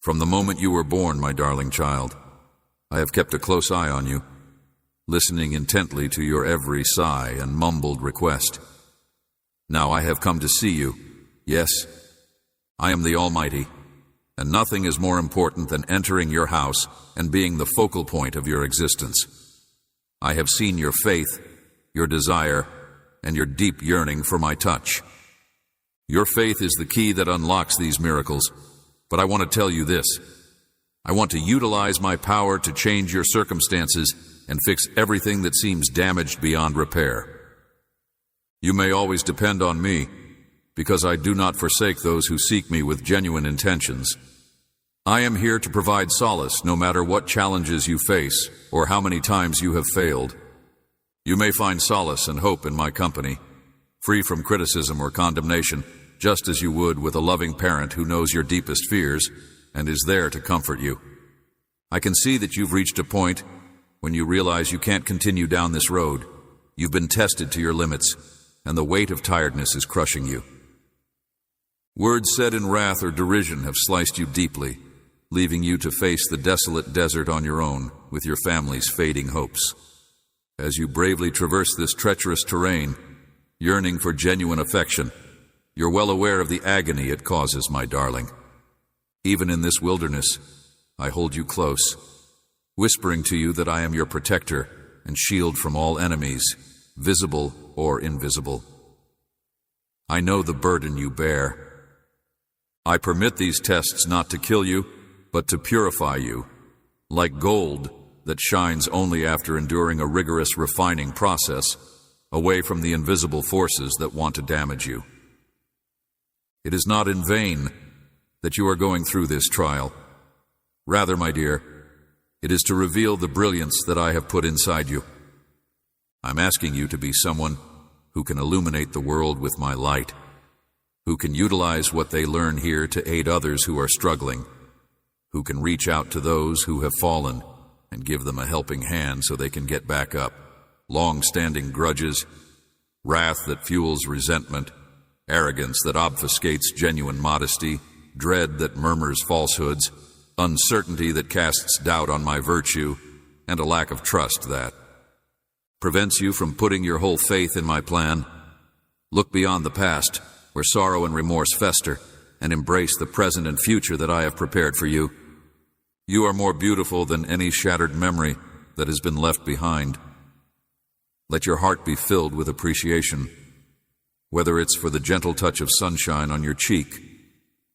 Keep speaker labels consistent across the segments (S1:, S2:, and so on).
S1: From the moment you were born, my darling child, I have kept a close eye on you, listening intently to your every sigh and mumbled request. Now I have come to see you. Yes, I am the Almighty, and nothing is more important than entering your house and being the focal point of your existence. I have seen your faith, your desire, and your deep yearning for my touch. Your faith is the key that unlocks these miracles, but I want to tell you this. I want to utilize my power to change your circumstances and fix everything that seems damaged beyond repair. You may always depend on me, because I do not forsake those who seek me with genuine intentions. I am here to provide solace no matter what challenges you face or how many times you have failed. You may find solace and hope in my company, free from criticism or condemnation, just as you would with a loving parent who knows your deepest fears and is there to comfort you. I can see that you've reached a point when you realize you can't continue down this road. You've been tested to your limits, and the weight of tiredness is crushing you. Words said in wrath or derision have sliced you deeply, leaving you to face the desolate desert on your own with your family's fading hopes. As you bravely traverse this treacherous terrain, yearning for genuine affection, you're well aware of the agony it causes, my darling. Even in this wilderness, I hold you close, whispering to you that I am your protector and shield from all enemies, visible or invisible. I know the burden you bear. I permit these tests not to kill you, but to purify you, like gold that shines only after enduring a rigorous refining process, away from the invisible forces that want to damage you. It is not in vain that you are going through this trial. Rather, my dear, it is to reveal the brilliance that I have put inside you. I'm asking you to be someone who can illuminate the world with my light, who can utilize what they learn here to aid others who are struggling, who can reach out to those who have fallen and give them a helping hand so they can get back up. Long-standing grudges, wrath that fuels resentment, arrogance that obfuscates genuine modesty, dread that murmurs falsehoods, uncertainty that casts doubt on my virtue, and a lack of trust that prevents you from putting your whole faith in my plan. Look beyond the past, where sorrow and remorse fester, and embrace the present and future that I have prepared for you. You are more beautiful than any shattered memory that has been left behind. Let your heart be filled with appreciation, whether it's for the gentle touch of sunshine on your cheek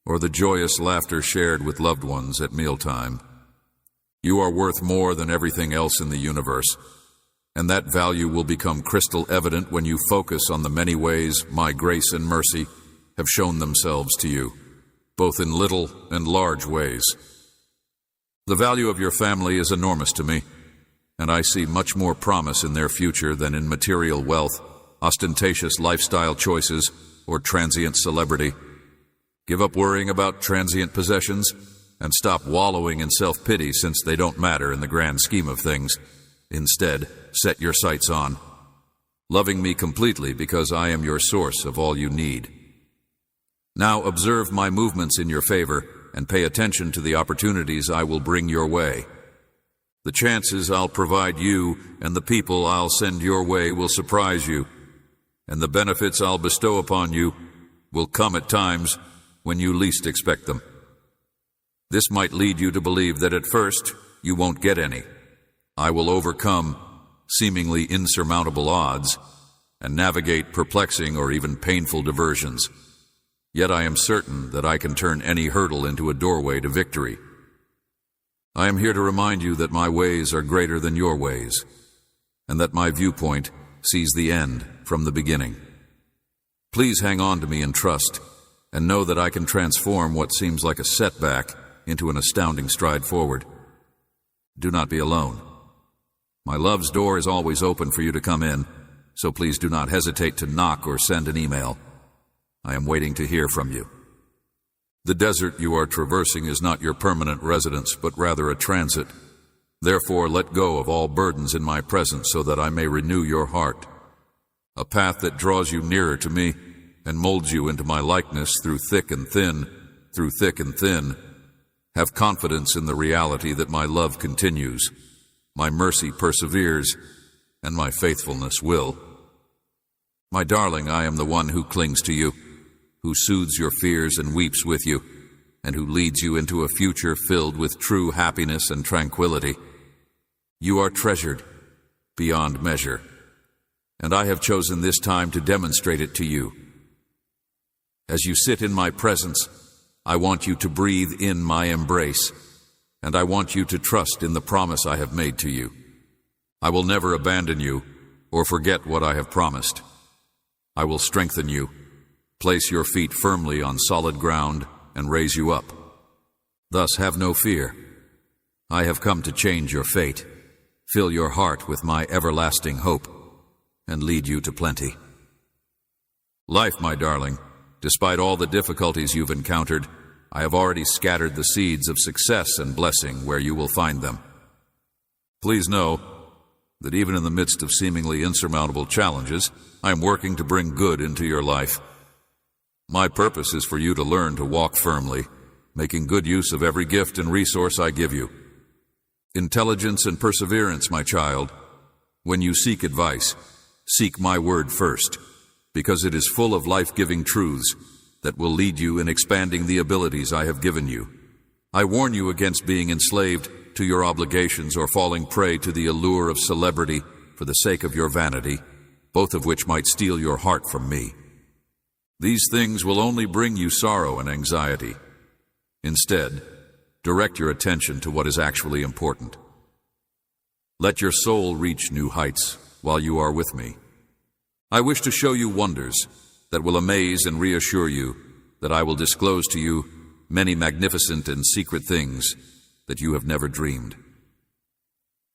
S1: or the joyous laughter shared with loved ones at mealtime. You are worth more than everything else in the universe, and that value will become crystal evident when you focus on the many ways my grace and mercy have shown themselves to you, both in little and large ways. The value of your family is enormous to me, and I see much more promise in their future than in material wealth, ostentatious lifestyle choices, or transient celebrity. Give up worrying about transient possessions and stop wallowing in self-pity since they don't matter in the grand scheme of things. Instead, set your sights on loving me completely because I am your source of all you need. Now observe my movements in your favor and pay attention to the opportunities I will bring your way. The chances I'll provide you and the people I'll send your way will surprise you, and the benefits I'll bestow upon you will come at times when you least expect them. This might lead you to believe that at first you won't get any. I will overcome seemingly insurmountable odds and navigate perplexing or even painful diversions. Yet I am certain that I can turn any hurdle into a doorway to victory. I am here to remind you that my ways are greater than your ways, and that my viewpoint sees the end from the beginning. Please hang on to me in trust, and know that I can transform what seems like a setback into an astounding stride forward. Do not be alone. My love's door is always open for you to come in, so please do not hesitate to knock or send an email. I am waiting to hear from you. The desert you are traversing is not your permanent residence, but rather a transit. Therefore, let go of all burdens in my presence so that I may renew your heart. A path that draws you nearer to me and molds you into my likeness through thick and thin, Have confidence in the reality that my love continues, my mercy perseveres, and my faithfulness will. My darling, I am the one who clings to you, who soothes your fears and weeps with you, and who leads you into a future filled with true happiness and tranquility. You are treasured beyond measure, and I have chosen this time to demonstrate it to you. As you sit in my presence, I want you to breathe in my embrace, and I want you to trust in the promise I have made to you. I will never abandon you or forget what I have promised. I will strengthen you, place your feet firmly on solid ground, and raise you up. Thus have no fear. I have come to change your fate, fill your heart with my everlasting hope, and lead you to plenty. Life, my darling, despite all the difficulties you've encountered, I have already scattered the seeds of success and blessing where you will find them. Please know that even in the midst of seemingly insurmountable challenges, I am working to bring good into your life. My purpose is for you to learn to walk firmly, making good use of every gift and resource I give you. Intelligence and perseverance, my child. When you seek advice, seek my word first, because it is full of life-giving truths that will lead you in expanding the abilities I have given you. I warn you against being enslaved to your obligations or falling prey to the allure of celebrity for the sake of your vanity, both of which might steal your heart from me. These things will only bring you sorrow and anxiety. Instead, direct your attention to what is actually important. Let your soul reach new heights while you are with me. I wish to show you wonders that will amaze and reassure you that I will disclose to you many magnificent and secret things that you have never dreamed.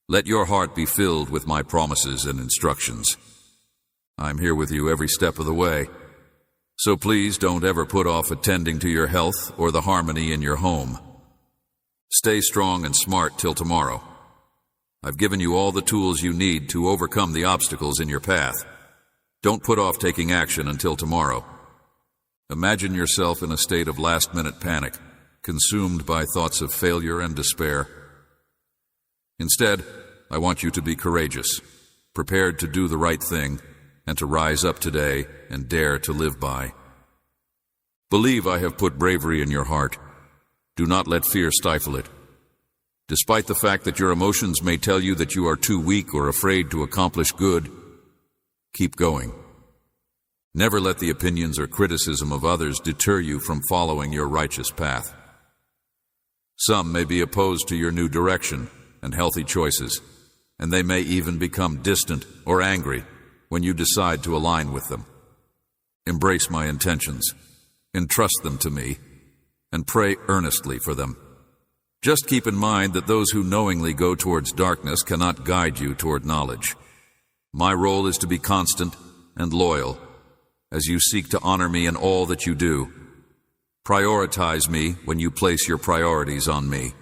S1: Let your heart be filled with my promises and instructions. I'm here with you every step of the way, so please don't ever put off attending to your health or the harmony in your home. Stay strong and smart till tomorrow. I've given you all the tools you need to overcome the obstacles in your path. Don't put off taking action until tomorrow. Imagine yourself in a state of last-minute panic, consumed by thoughts of failure and despair. Instead, I want you to be courageous, prepared to do the right thing, and to rise up today and dare to live by. Believe I have put bravery in your heart. Do not let fear stifle it. Despite the fact that your emotions may tell you that you are too weak or afraid to accomplish good, keep going. Never let the opinions or criticism of others deter you from following your righteous path. Some may be opposed to your new direction and healthy choices, and they may even become distant or angry when you decide to align with them. Embrace my intentions, entrust them to me, and pray earnestly for them. Just keep in mind that those who knowingly go towards darkness cannot guide you toward knowledge. My role is to be constant and loyal as you seek to honor me in all that you do. Prioritize me when you place your priorities on me.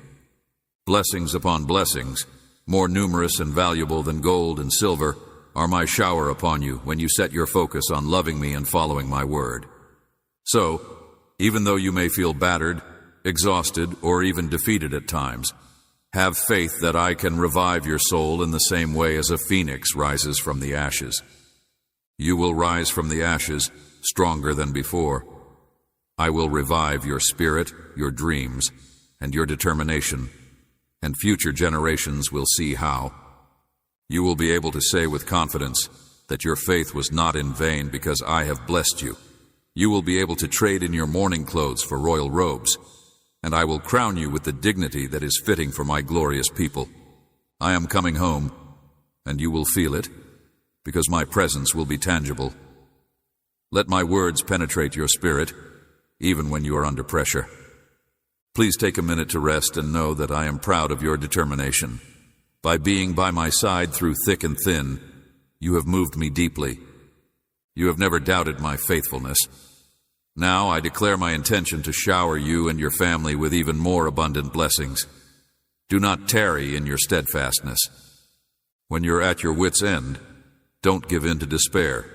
S1: Blessings upon blessings, more numerous and valuable than gold and silver, are my shower upon you when you set your focus on loving me and following my word. So, even though you may feel battered, exhausted, or even defeated at times, have faith that I can revive your soul in the same way as a phoenix rises from the ashes. You will rise from the ashes stronger than before. I will revive your spirit, your dreams, and your determination, and future generations will see how. You will be able to say with confidence that your faith was not in vain because I have blessed you. You will be able to trade in your mourning clothes for royal robes, and I will crown you with the dignity that is fitting for my glorious people. I am coming home, and you will feel it, because my presence will be tangible. Let my words penetrate your spirit, even when you are under pressure. Please take a minute to rest and know that I am proud of your determination. By being by my side through thick and thin, you have moved me deeply. You have never doubted my faithfulness. Now I declare my intention to shower you and your family with even more abundant blessings. Do not tarry in your steadfastness. When you're at your wit's end, don't give in to despair.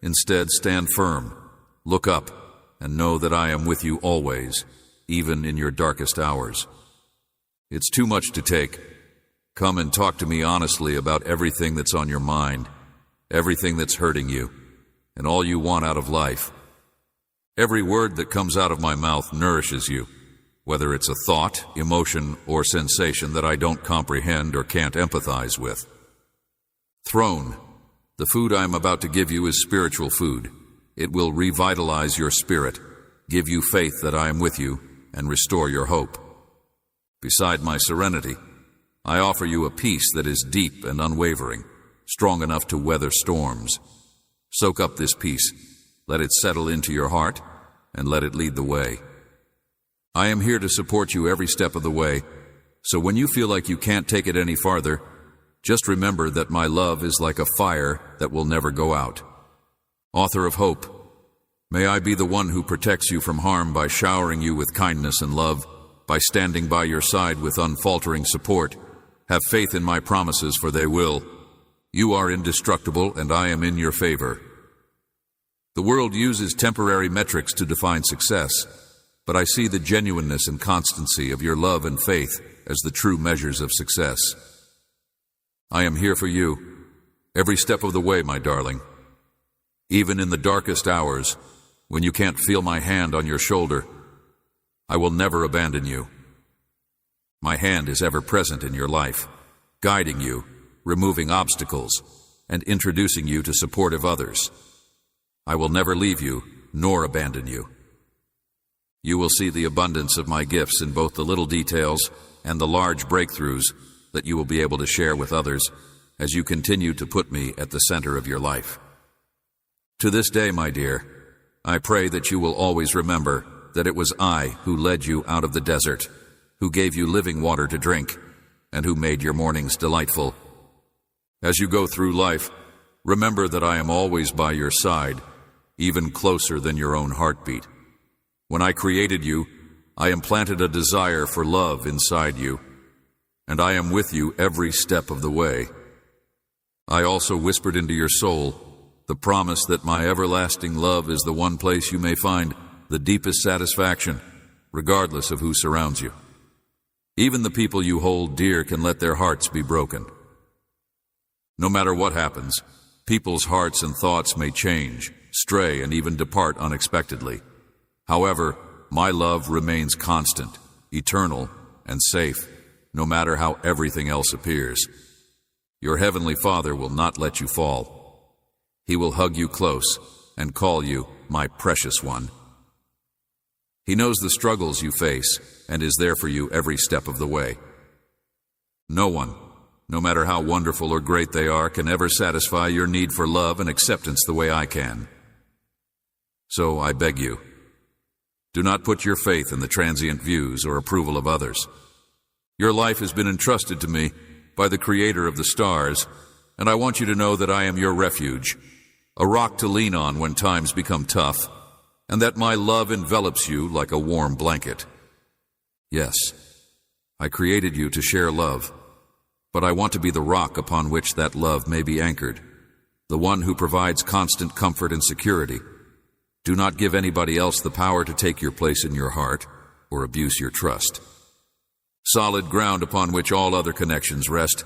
S1: Instead, stand firm, look up, and know that I am with you always, even in your darkest hours. It's too much to take. Come and talk to me honestly about everything that's on your mind, everything that's hurting you, and all you want out of life. Every word that comes out of my mouth nourishes you, whether it's a thought, emotion, or sensation that I don't comprehend or can't empathize with. Throne, the food I am about to give you is spiritual food. It will revitalize your spirit, give you faith that I am with you, and restore your hope. Beside my serenity, I offer you a peace that is deep and unwavering, strong enough to weather storms. Soak up this peace, let it settle into your heart, and let it lead the way. I am here to support you every step of the way, so when you feel like you can't take it any farther, just remember that my love is like a fire that will never go out. Author of hope, may I be the one who protects you from harm by showering you with kindness and love, by standing by your side with unfaltering support. Have faith in my promises, for they will. You are indestructible, and I am in your favor. The world uses temporary metrics to define success, but I see the genuineness and constancy of your love and faith as the true measures of success. I am here for you, every step of the way, my darling. Even in the darkest hours, when you can't feel my hand on your shoulder, I will never abandon you. My hand is ever present in your life, guiding you, removing obstacles, and introducing you to supportive others. I will never leave you, nor abandon you. You will see the abundance of my gifts in both the little details and the large breakthroughs that you will be able to share with others as you continue to put me at the center of your life. To this day, my dear, I pray that you will always remember that it was I who led you out of the desert, who gave you living water to drink, and who made your mornings delightful. As you go through life, remember that I am always by your side, even closer than your own heartbeat. When I created you, I implanted a desire for love inside you, and I am with you every step of the way. I also whispered into your soul the promise that my everlasting love is the one place you may find the deepest satisfaction, regardless of who surrounds you. Even the people you hold dear can let their hearts be broken. No matter what happens, people's hearts and thoughts may change, stray, and even depart unexpectedly. However, my love remains constant, eternal, and safe, no matter how everything else appears. Your heavenly Father will not let you fall. He will hug you close and call you my precious one. He knows the struggles you face and is there for you every step of the way. No one, no matter how wonderful or great they are, can ever satisfy your need for love and acceptance the way I can. So I beg you, do not put your faith in the transient views or approval of others. Your life has been entrusted to me by the Creator of the stars, and I want you to know that I am your refuge, a rock to lean on when times become tough, and that my love envelops you like a warm blanket. Yes, I created you to share love, but I want to be the rock upon which that love may be anchored, the one who provides constant comfort and security. Do not give anybody else the power to take your place in your heart or abuse your trust. Solid ground upon which all other connections rest.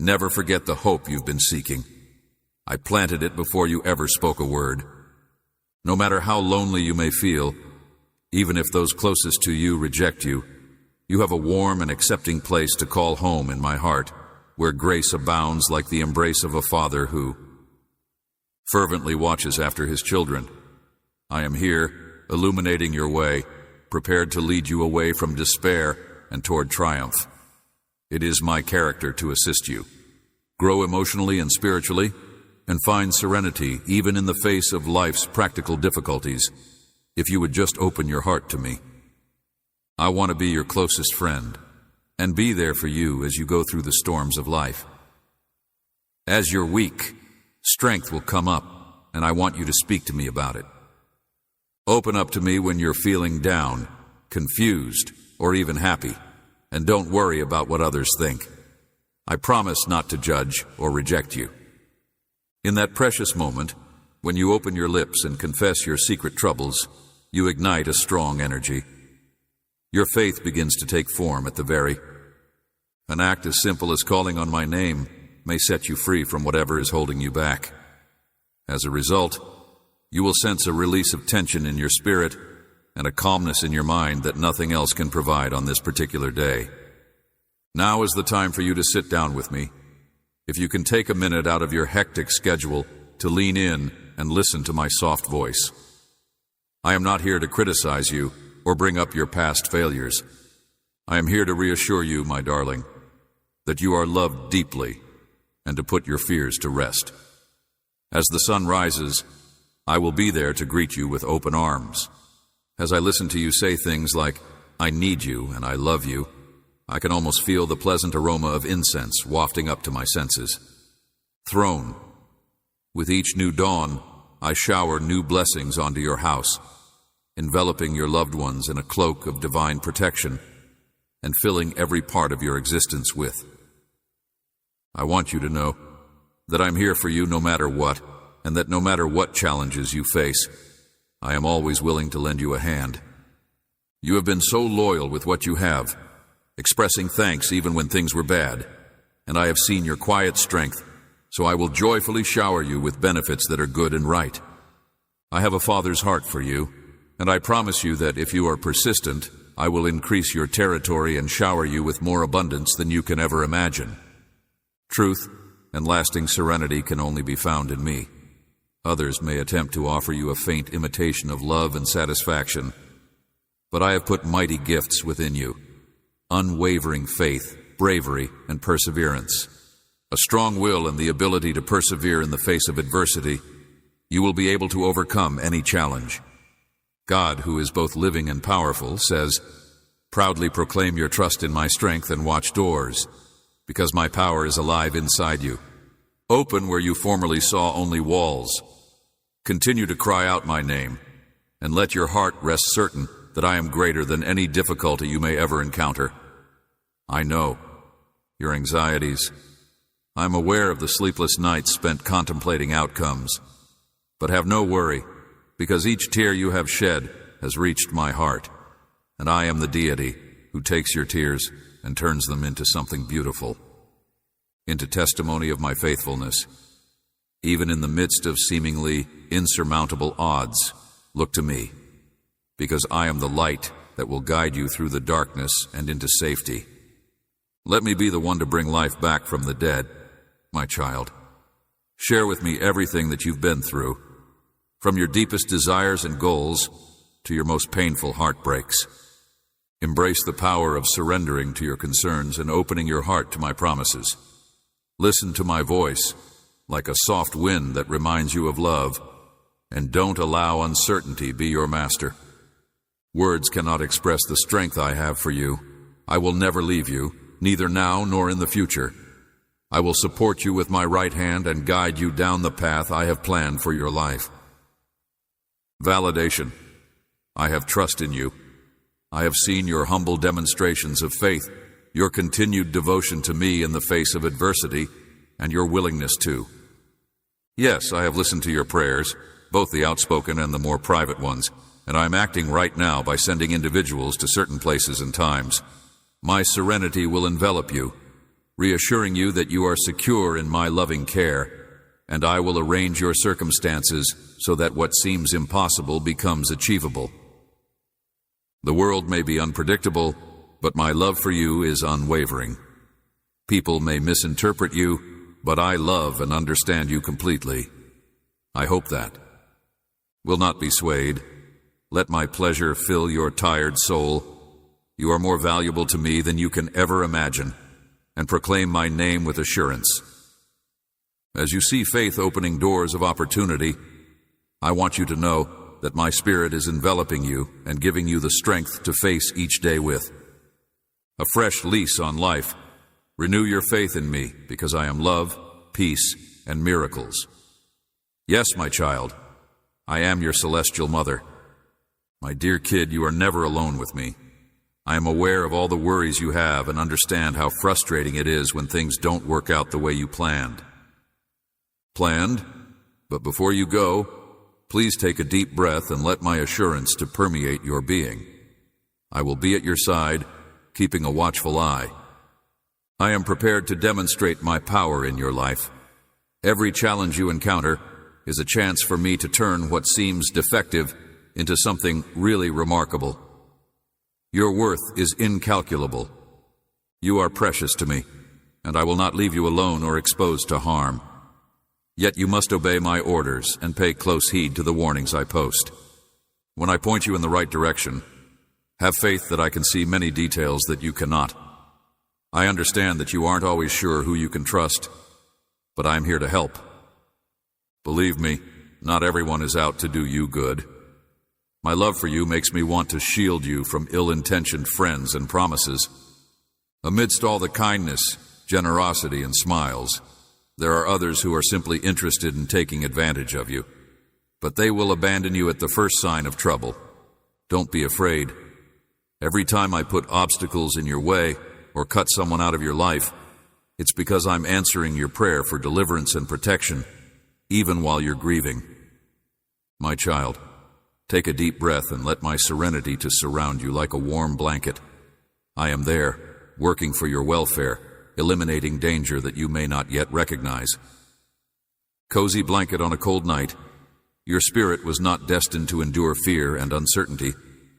S1: Never forget the hope you've been seeking. I planted it before you ever spoke a word. No matter how lonely you may feel, even if those closest to you reject you, you have a warm and accepting place to call home in my heart, where grace abounds like the embrace of a father who fervently watches after his children. I am here, illuminating your way, prepared to lead you away from despair and toward triumph. It is my character to assist you. Grow emotionally and spiritually, and find serenity even in the face of life's practical difficulties, if you would just open your heart to me. I want to be your closest friend, and be there for you as you go through the storms of life. As you're weak, strength will come up, and I want you to speak to me about it. Open up to me when you're feeling down, confused, or even happy, and don't worry about what others think. I promise not to judge or reject you. In that precious moment, when you open your lips and confess your secret troubles, you ignite a strong energy. Your faith begins to take form at the very. An act as simple as calling on my name may set you free from whatever is holding you back. As a result, you will sense a release of tension in your spirit and a calmness in your mind that nothing else can provide on this particular day. Now is the time for you to sit down with me. If you can take a minute out of your hectic schedule to lean in and listen to my soft voice. I am not here to criticize you or bring up your past failures. I am here to reassure you, my darling, that you are loved deeply and to put your fears to rest. As the sun rises, I will be there to greet you with open arms. As I listen to you say things like, "I need you" and "I love you," I can almost feel the pleasant aroma of incense wafting up to my senses. Throne, with each new dawn, I shower new blessings onto your house, enveloping your loved ones in a cloak of divine protection and filling every part of your existence with. I want you to know that I'm here for you no matter what, and that no matter what challenges you face, I am always willing to lend you a hand. You have been so loyal with what you have, expressing thanks even when things were bad, and I have seen your quiet strength, so I will joyfully shower you with benefits that are good and right. I have a father's heart for you, and I promise you that if you are persistent, I will increase your territory and shower you with more abundance than you can ever imagine. Truth and lasting serenity can only be found in me. Others may attempt to offer you a faint imitation of love and satisfaction, but I have put mighty gifts within you: unwavering faith, bravery, and perseverance. A strong will and the ability to persevere in the face of adversity. You will be able to overcome any challenge. God, who is both living and powerful, says, "Proudly proclaim your trust in my strength and watch doors, because my power is alive inside you. Open where you formerly saw only walls. Continue to cry out my name, and let your heart rest certain that I am greater than any difficulty you may ever encounter. I know your anxieties. I am aware of the sleepless nights spent contemplating outcomes. But have no worry, because each tear you have shed has reached my heart, and I am the deity who takes your tears and turns them into something beautiful, into testimony of my faithfulness. Even in the midst of seemingly insurmountable odds, look to me, because I am the light that will guide you through the darkness and into safety. Let me be the one to bring life back from the dead, my child. Share with me everything that you've been through, from your deepest desires and goals to your most painful heartbreaks. Embrace the power of surrendering to your concerns and opening your heart to my promises. Listen to my voice like a soft wind that reminds you of love, and don't allow uncertainty be your master. Words cannot express the strength I have for you. I will never leave you, neither now nor in the future. I will support you with my right hand and guide you down the path I have planned for your life. Validation. I have trust in you. I have seen your humble demonstrations of faith, your continued devotion to me in the face of adversity, and your willingness to. Yes, I have listened to your prayers, both the outspoken and the more private ones, and I am acting right now by sending individuals to certain places and times. My serenity will envelop you, reassuring you that you are secure in my loving care, and I will arrange your circumstances so that what seems impossible becomes achievable. The world may be unpredictable, but my love for you is unwavering. People may misinterpret you, but I love and understand you completely. I hope that. Will not be swayed. Let my pleasure fill your tired soul. You are more valuable to me than you can ever imagine, and proclaim my name with assurance. As you see faith opening doors of opportunity, I want you to know that my spirit is enveloping you and giving you the strength to face each day with. A fresh lease on life. Renew your faith in me, because I am love, peace, and miracles. Yes, my child, I am your celestial mother. My dear kid, you are never alone with me. I am aware of all the worries you have and understand how frustrating it is when things don't work out the way you planned. But before you go, please take a deep breath and let my assurance to permeate your being. I will be at your side, keeping a watchful eye. I am prepared to demonstrate my power in your life. Every challenge you encounter is a chance for me to turn what seems defective into something really remarkable. Your worth is incalculable. You are precious to me, and I will not leave you alone or exposed to harm. Yet you must obey my orders and pay close heed to the warnings I post. When I point you in the right direction, have faith that I can see many details that you cannot. I understand that you aren't always sure who you can trust, but I am here to help. Believe me, not everyone is out to do you good. My love for you makes me want to shield you from ill-intentioned friends and promises. Amidst all the kindness, generosity, and smiles, there are others who are simply interested in taking advantage of you. But they will abandon you at the first sign of trouble. Don't be afraid. Every time I put obstacles in your way or cut someone out of your life, it's because I'm answering your prayer for deliverance and protection, even while you're grieving. My child, take a deep breath and let my serenity to surround you like a warm blanket. I am there, working for your welfare, eliminating danger that you may not yet recognize. Cozy blanket on a cold night, your spirit was not destined to endure fear and uncertainty.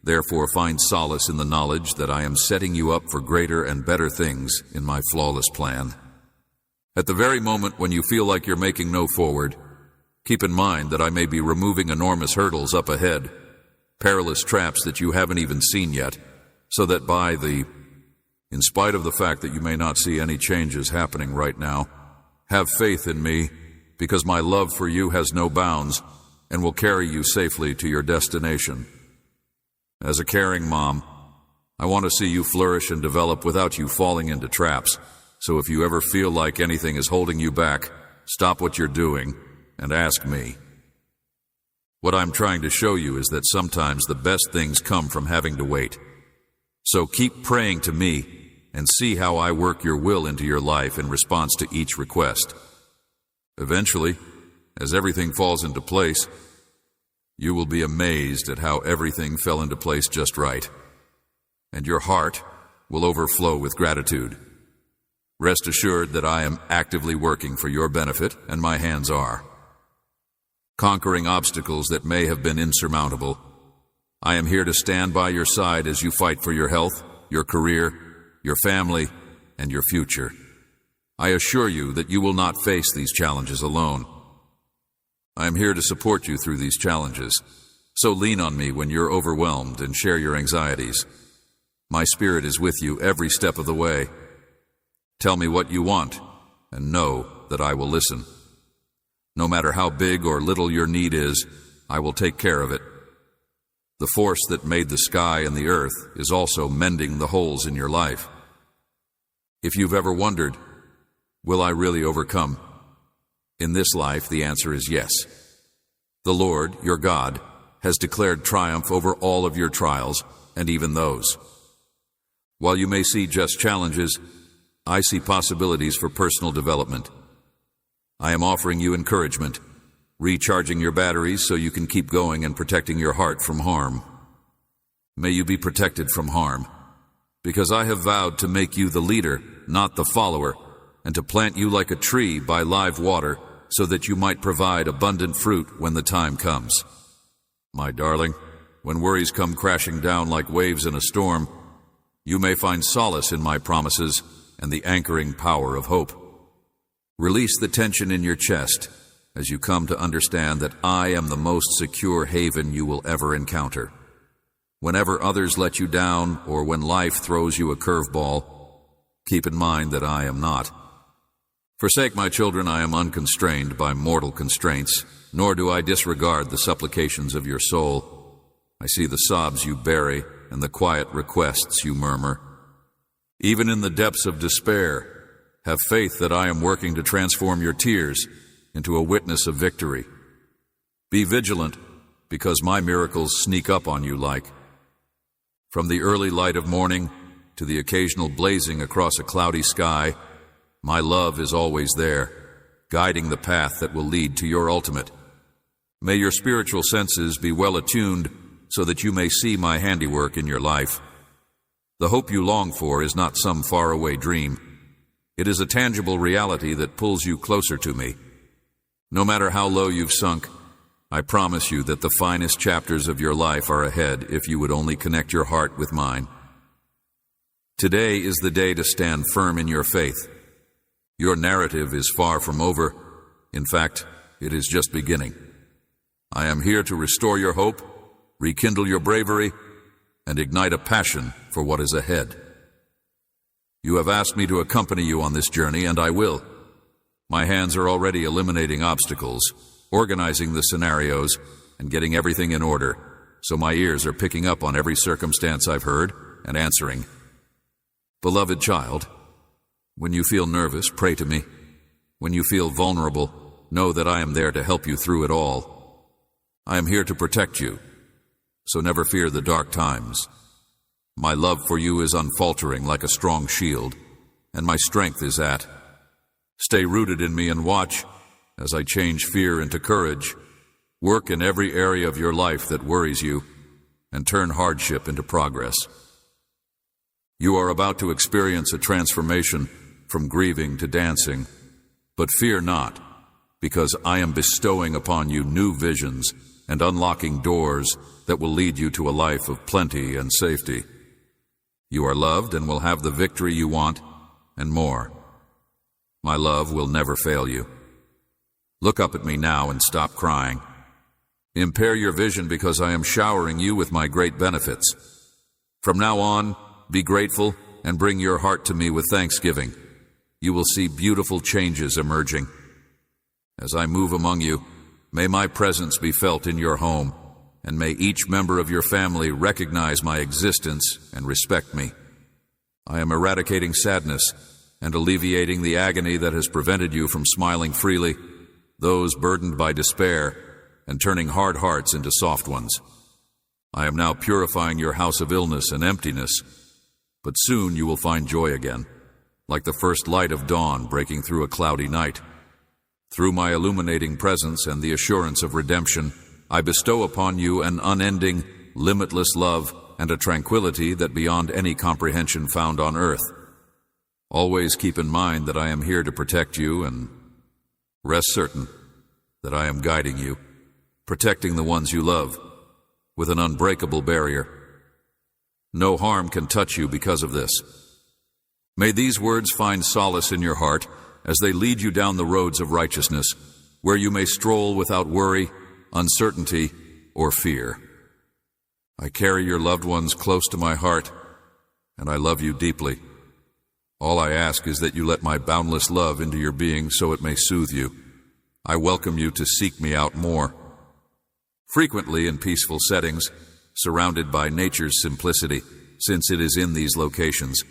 S1: Therefore, find solace in the knowledge that I am setting you up for greater and better things in my flawless plan. At the very moment when you feel like you're making no forward, keep in mind that I may be removing enormous hurdles up ahead, perilous traps that you haven't even seen yet, so that in spite of the fact that you may not see any changes happening right now, have faith in me, because my love for you has no bounds and will carry you safely to your destination. As a caring mom, I want to see you flourish and develop without you falling into traps. So if you ever feel like anything is holding you back, stop what you're doing and ask me. What I'm trying to show you is that sometimes the best things come from having to wait. So keep praying to me and see how I work your will into your life in response to each request. Eventually, as everything falls into place, you will be amazed at how everything fell into place just right, and your heart will overflow with gratitude. Rest assured that I am actively working for your benefit, and my hands are. Conquering obstacles that may have been insurmountable, I am here to stand by your side as you fight for your health, your career, your family, and your future. I assure you that you will not face these challenges alone. I am here to support you through these challenges, so lean on me when you're overwhelmed and share your anxieties. My spirit is with you every step of the way. Tell me what you want, and know that I will listen. No matter how big or little your need is, I will take care of it. The force that made the sky and the earth is also mending the holes in your life. If you've ever wondered, will I really overcome? In this life, the answer is yes. The Lord, your God, has declared triumph over all of your trials, and even those. While you may see just challenges, I see possibilities for personal development. I am offering you encouragement, recharging your batteries so you can keep going and protecting your heart from harm. May you be protected from harm, because I have vowed to make you the leader, not the follower, and to plant you like a tree by live water, so that you might provide abundant fruit when the time comes. My darling, when worries come crashing down like waves in a storm, you may find solace in my promises and the anchoring power of hope. Release the tension in your chest as you come to understand that I am the most secure haven you will ever encounter. Whenever others let you down or when life throws you a curveball, keep in mind that I am not. Forsake my children, I am unconstrained by mortal constraints, nor do I disregard the supplications of your soul. I see the sobs you bury and the quiet requests you murmur. Even in the depths of despair, have faith that I am working to transform your tears into a witness of victory. Be vigilant, because my miracles sneak up on you like. From the early light of morning to the occasional blazing across a cloudy sky, my love is always there, guiding the path that will lead to your ultimate. May your spiritual senses be well attuned so that you may see my handiwork in your life The hope you long for is not some faraway dream. It is a tangible reality that pulls you closer to me. No matter how low you've sunk, I promise you that the finest chapters of your life are ahead if you would only connect your heart with mine. Today is the day to stand firm in your faith. Your narrative is far from over. In fact, it is just beginning. I am here to restore your hope, rekindle your bravery, and ignite a passion for what is ahead. You have asked me to accompany you on this journey, and I will. My hands are already eliminating obstacles, organizing the scenarios, and getting everything in order, so my ears are picking up on every circumstance I've heard and answering. Beloved child, when you feel nervous, pray to me. When you feel vulnerable, know that I am there to help you through it all. I am here to protect you, so never fear the dark times. My love for you is unfaltering like a strong shield, and my strength is at. Stay rooted in me and watch as I change fear into courage, work in every area of your life that worries you, and turn hardship into progress. You are about to experience a transformation from grieving to dancing, but fear not, because I am bestowing upon you new visions and unlocking doors that will lead you to a life of plenty and safety. You are loved and will have the victory you want, and more. My love will never fail you. Look up at me now and stop crying. Impair your vision because I am showering you with my great benefits. From now on, be grateful and bring your heart to me with thanksgiving. You will see beautiful changes emerging. As I move among you, may my presence be felt in your home, and may each member of your family recognize my existence and respect me. I am eradicating sadness and alleviating the agony that has prevented you from smiling freely, those burdened by despair, and turning hard hearts into soft ones. I am now purifying your house of illness and emptiness, but soon you will find joy again, like the first light of dawn breaking through a cloudy night. Through my illuminating presence and the assurance of redemption, I bestow upon you an unending, limitless love and a tranquility that beyond any comprehension found on earth. Always keep in mind that I am here to protect you, and rest certain that I am guiding you, protecting the ones you love, with an unbreakable barrier. No harm can touch you because of this. May these words find solace in your heart as they lead you down the roads of righteousness, where you may stroll without worry, uncertainty, or fear. I carry your loved ones close to my heart, and I love you deeply. All I ask is that you let my boundless love into your being so it may soothe you. I welcome you to seek me out more. Frequently in peaceful settings, surrounded by nature's simplicity, since it is in these locations,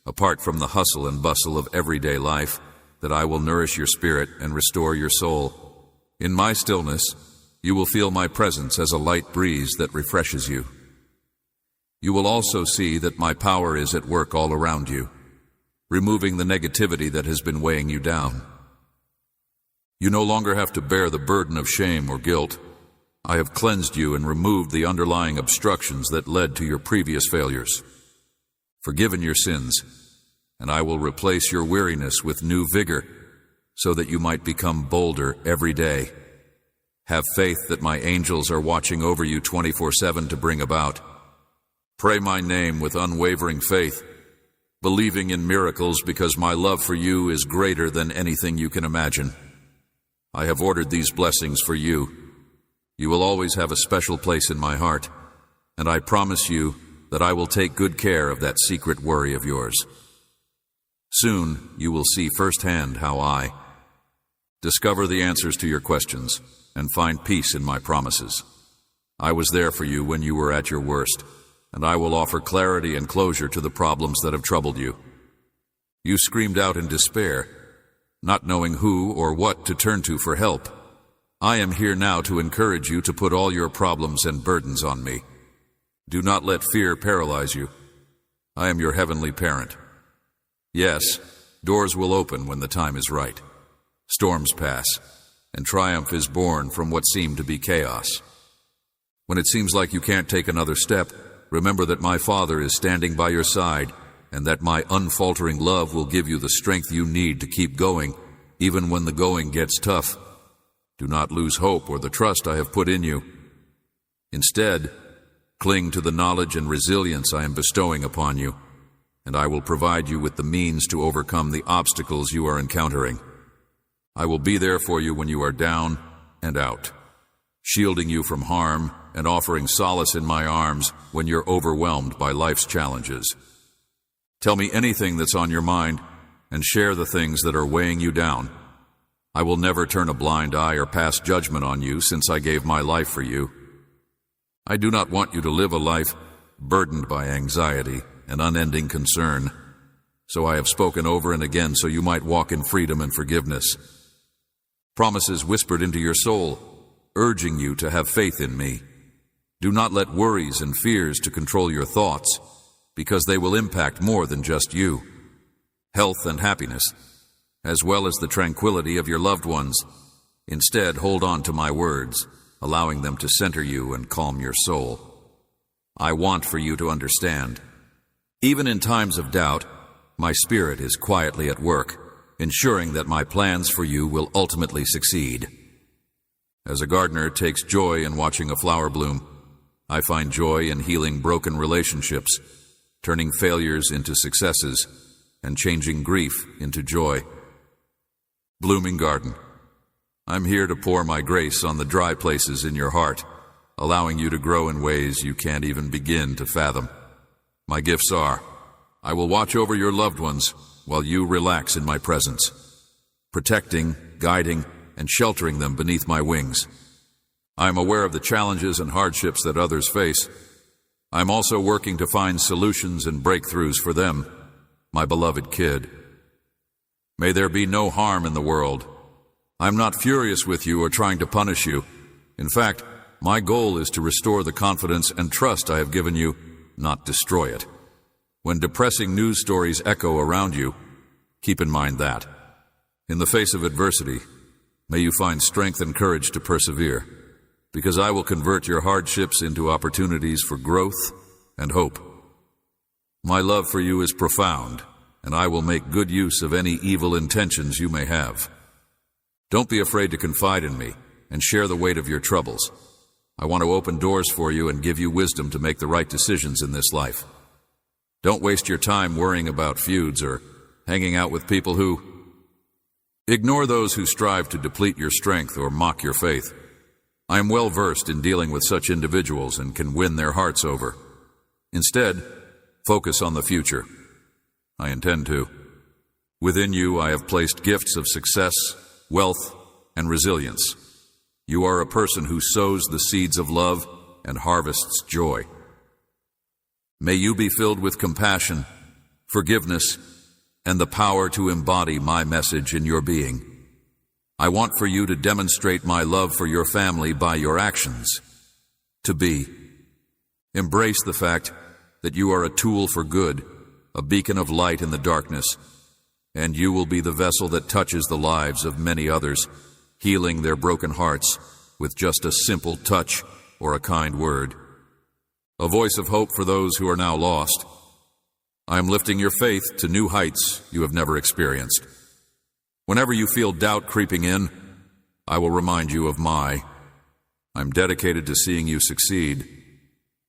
S1: apart from the hustle and bustle of everyday life, that I will nourish your spirit and restore your soul. In my stillness, you will feel my presence as a light breeze that refreshes you. You will also see that my power is at work all around you, removing the negativity that has been weighing you down. You no longer have to bear the burden of shame or guilt. I have cleansed you and removed the underlying obstructions that led to your previous failures. Forgiven your sins, and I will replace your weariness with new vigor, so that you might become bolder every day. Have faith that my angels are watching over you 24/7 to bring about. Pray my name with unwavering faith, believing in miracles because my love for you is greater than anything you can imagine. I have ordered these blessings for you. You will always have a special place in my heart, and I promise you that I will take good care of that secret worry of yours. Soon you will see firsthand how I discover the answers to your questions and find peace in my promises. I was there for you when you were at your worst, and I will offer clarity and closure to the problems that have troubled you. You screamed out in despair, not knowing who or what to turn to for help. I am here now to encourage you to put all your problems and burdens on me. Do not let fear paralyze you. I am your heavenly parent. Yes, doors will open when the time is right. Storms pass, and triumph is born from what seemed to be chaos. When it seems like you can't take another step, remember that my Father is standing by your side, and that my unfaltering love will give you the strength you need to keep going, even when the going gets tough. Do not lose hope or the trust I have put in you. Instead, cling to the knowledge and resilience I am bestowing upon you, and I will provide you with the means to overcome the obstacles you are encountering. I will be there for you when you are down and out, shielding you from harm and offering solace in my arms when you're overwhelmed by life's challenges. Tell me anything that's on your mind and share the things that are weighing you down. I will never turn a blind eye or pass judgment on you since I gave my life for you. I do not want you to live a life burdened by anxiety and unending concern, so I have spoken over and again so you might walk in freedom and forgiveness. Promises whispered into your soul, urging you to have faith in me. Do not let worries and fears to control your thoughts, because they will impact more than just you. Health and happiness, as well as the tranquility of your loved ones. Instead, hold on to my words, allowing them to center you and calm your soul. I want for you to understand. Even in times of doubt, my Spirit is quietly at work, ensuring that my plans for you will ultimately succeed. As a gardener takes joy in watching a flower bloom, I find joy in healing broken relationships, turning failures into successes, and changing grief into joy. Blooming garden, I'm here to pour my grace on the dry places in your heart, allowing you to grow in ways you can't even begin to fathom. My gifts are, I will watch over your loved ones while you relax in my presence, protecting, guiding, and sheltering them beneath my wings. I am aware of the challenges and hardships that others face. I am also working to find solutions and breakthroughs for them, my beloved kid. May there be no harm in the world. I am not furious with you or trying to punish you. In fact, my goal is to restore the confidence and trust I have given you, not destroy it. When depressing news stories echo around you, keep in mind that. In the face of adversity, may you find strength and courage to persevere, because I will convert your hardships into opportunities for growth and hope. My love for you is profound, and I will make good use of any evil intentions you may have. Don't be afraid to confide in me and share the weight of your troubles. I want to open doors for you and give you wisdom to make the right decisions in this life. Don't waste your time worrying about feuds or hanging out with people who... Ignore those who strive to deplete your strength or mock your faith. I am well versed in dealing with such individuals and can win their hearts over. Instead, focus on the future. I intend to. Within you, I have placed gifts of success, wealth, and resilience. You are a person who sows the seeds of love and harvests joy. May you be filled with compassion, forgiveness, and the power to embody my message in your being. I want for you to demonstrate my love for your family by your actions. To be. Embrace the fact that you are a tool for good, a beacon of light in the darkness, and you will be the vessel that touches the lives of many others, healing their broken hearts with just a simple touch or a kind word. A voice of hope for those who are now lost. I am lifting your faith to new heights you have never experienced. Whenever you feel doubt creeping in, I will remind you of I'm dedicated to seeing you succeed.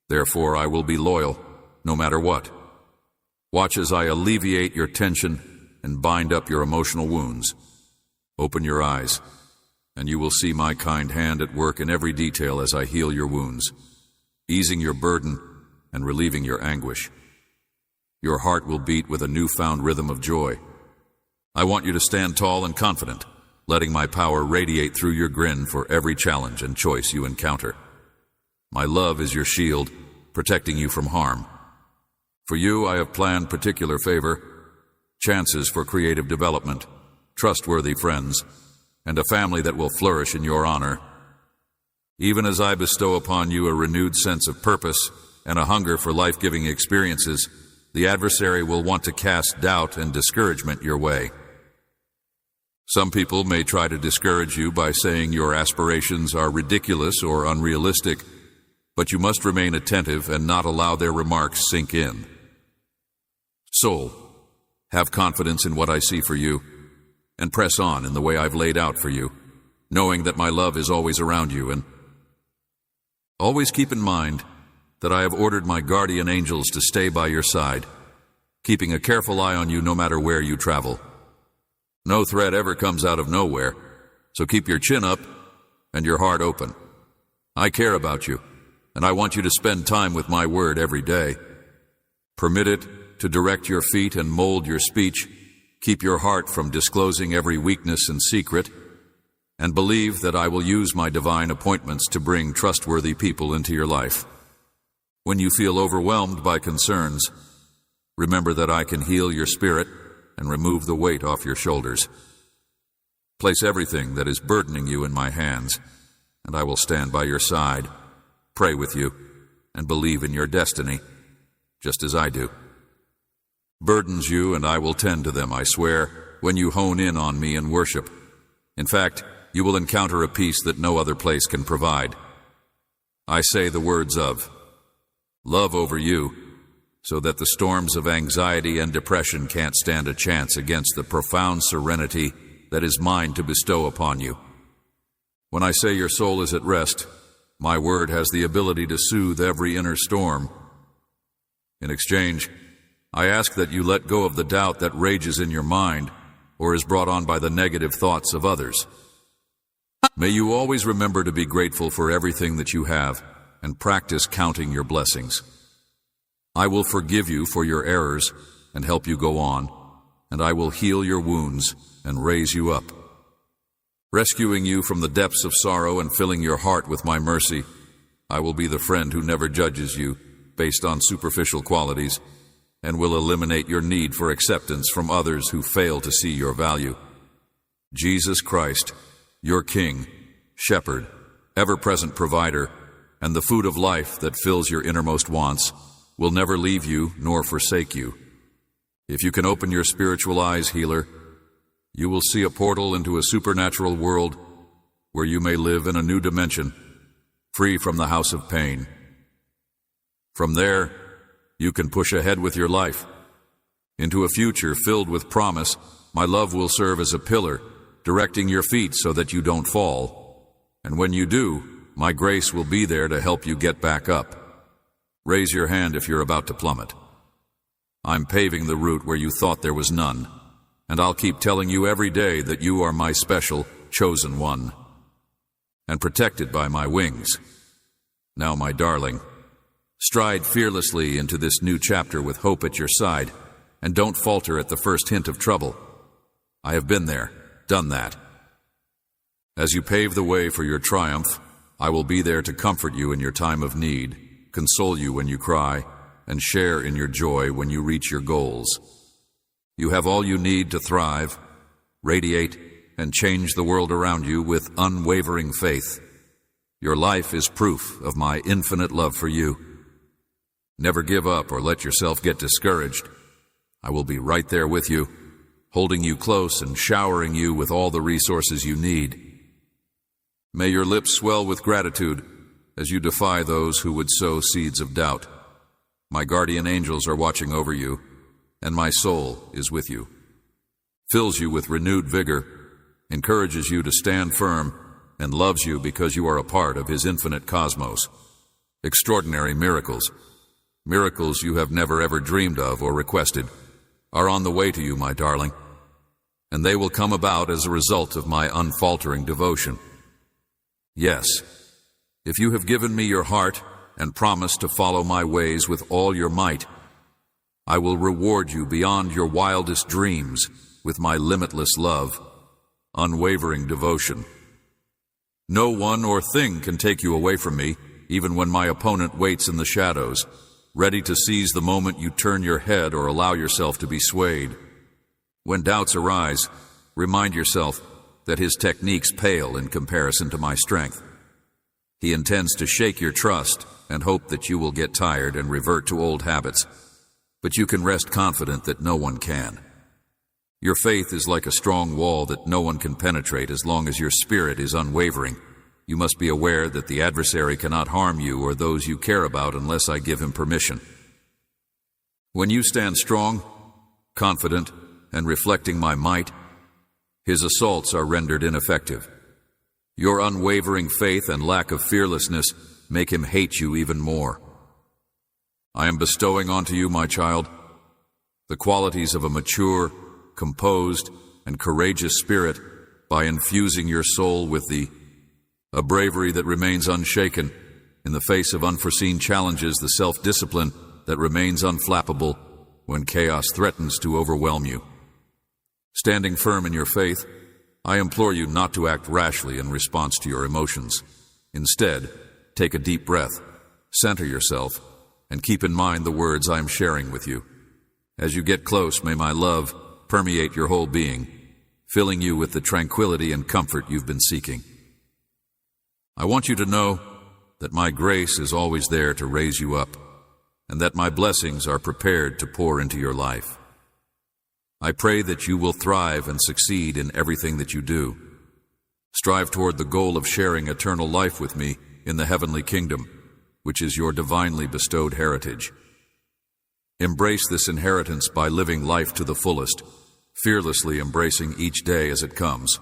S1: Therefore, I will be loyal, no matter what. Watch as I alleviate your tension and bind up your emotional wounds. Open your eyes, and you will see my kind hand at work in every detail as I heal your wounds, easing your burden and relieving your anguish. Your heart will beat with a newfound rhythm of joy. I want you to stand tall and confident, letting my power radiate through your grin for every challenge and choice you encounter. My love is your shield, protecting you from harm. For you, I have planned particular favor, chances for creative development, trustworthy friends, and a family that will flourish in your honor. Even as I bestow upon you a renewed sense of purpose and a hunger for life-giving experiences, the adversary will want to cast doubt and discouragement your way. Some people may try to discourage you by saying your aspirations are ridiculous or unrealistic, but you must remain attentive and not allow their remarks sink in. Soul, have confidence in what I see for you, and press on in the way I've laid out for you, knowing that my love is always around you, and always keep in mind that I have ordered my guardian angels to stay by your side, keeping a careful eye on you no matter where you travel. No threat ever comes out of nowhere, so keep your chin up and your heart open. I care about you, and I want you to spend time with my word every day. Permit it to direct your feet and mold your speech. Keep your heart from disclosing every weakness and secret, and believe that I will use my divine appointments to bring trustworthy people into your life. When you feel overwhelmed by concerns, remember that I can heal your spirit and remove the weight off your shoulders. Place everything that is burdening you in my hands, and I will stand by your side, pray with you, and believe in your destiny, just as I do. Burdens you, and I will tend to them, I swear, when you hone in on me in worship. In fact, you will encounter a peace that no other place can provide. I say the words of love over you, so that the storms of anxiety and depression can't stand a chance against the profound serenity that is mine to bestow upon you. When I say your soul is at rest, my word has the ability to soothe every inner storm. In exchange, I ask that you let go of the doubt that rages in your mind or is brought on by the negative thoughts of others. May you always remember to be grateful for everything that you have and practice counting your blessings. I will forgive you for your errors and help you go on, and I will heal your wounds and raise you up. Rescuing you from the depths of sorrow and filling your heart with my mercy, I will be the friend who never judges you based on superficial qualities, and will eliminate your need for acceptance from others who fail to see your value. Jesus Christ, your King, Shepherd, ever-present provider, and the food of life that fills your innermost wants, will never leave you nor forsake you. If you can open your spiritual eyes, healer, you will see a portal into a supernatural world where you may live in a new dimension, free from the house of pain. From there, you can push ahead with your life. Into a future filled with promise, my love will serve as a pillar, directing your feet so that you don't fall. And when you do, my grace will be there to help you get back up. Raise your hand if you're about to plummet. I'm paving the route where you thought there was none, and I'll keep telling you every day that you are my special, chosen one, and protected by my wings. Now, my darling, stride fearlessly into this new chapter with hope at your side, and don't falter at the first hint of trouble. I have been there, done that. As you pave the way for your triumph, I will be there to comfort you in your time of need, console you when you cry, and share in your joy when you reach your goals. You have all you need to thrive, radiate, and change the world around you with unwavering faith. Your life is proof of my infinite love for you. Never give up or let yourself get discouraged. I will be right there with you, holding you close and showering you with all the resources you need. May your lips swell with gratitude as you defy those who would sow seeds of doubt. My guardian angels are watching over you, and my soul is with you. Fills you with renewed vigor, encourages you to stand firm, and loves you because you are a part of his infinite cosmos. Extraordinary miracles, miracles you have never ever dreamed of or requested, are on the way to you, my darling, and they will come about as a result of my unfaltering devotion. Yes, if you have given me your heart and promised to follow my ways with all your might, I will reward you beyond your wildest dreams with my limitless love, unwavering devotion. No one or thing can take you away from me, even when my opponent waits in the shadows, ready to seize the moment you turn your head or allow yourself to be swayed. When doubts arise, remind yourself that his techniques pale in comparison to my strength. He intends to shake your trust and hope that you will get tired and revert to old habits, but you can rest confident that no one can. Your faith is like a strong wall that no one can penetrate as long as your spirit is unwavering, you must be aware that the adversary cannot harm you or those you care about unless I give him permission. When you stand strong, confident, and reflecting my might, his assaults are rendered ineffective. Your unwavering faith and lack of fearlessness make him hate you even more. I am bestowing onto you, my child, the qualities of a mature, composed, and courageous spirit by infusing your soul with a bravery that remains unshaken in the face of unforeseen challenges, the self-discipline that remains unflappable when chaos threatens to overwhelm you. Standing firm in your faith, I implore you not to act rashly in response to your emotions. Instead, take a deep breath, center yourself, and keep in mind the words I am sharing with you. As you get close, may my love permeate your whole being, filling you with the tranquility and comfort you've been seeking. I want you to know that my grace is always there to raise you up, and that my blessings are prepared to pour into your life. I pray that you will thrive and succeed in everything that you do. Strive toward the goal of sharing eternal life with me in the heavenly kingdom, which is your divinely bestowed heritage. Embrace this inheritance by living life to the fullest, fearlessly embracing each day as it comes.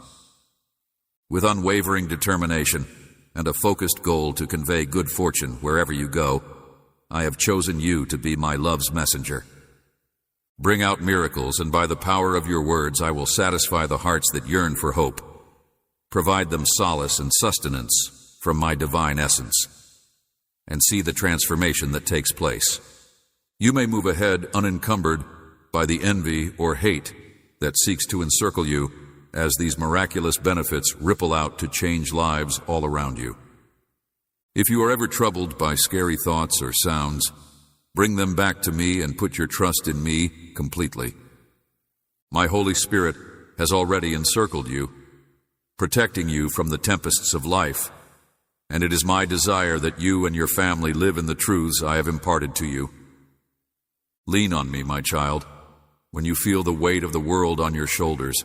S1: With unwavering determination and a focused goal to convey good fortune wherever you go, I have chosen you to be my love's messenger. Bring out miracles, and by the power of your words I will satisfy the hearts that yearn for hope. Provide them solace and sustenance from my divine essence, and see the transformation that takes place. You may move ahead unencumbered by the envy or hate that seeks to encircle you, as these miraculous benefits ripple out to change lives all around you. If you are ever troubled by scary thoughts or sounds, bring them back to me and put your trust in me completely. My Holy Spirit has already encircled you, protecting you from the tempests of life, and it is my desire that you and your family live in the truths I have imparted to you. Lean on me, my child, when you feel the weight of the world on your shoulders,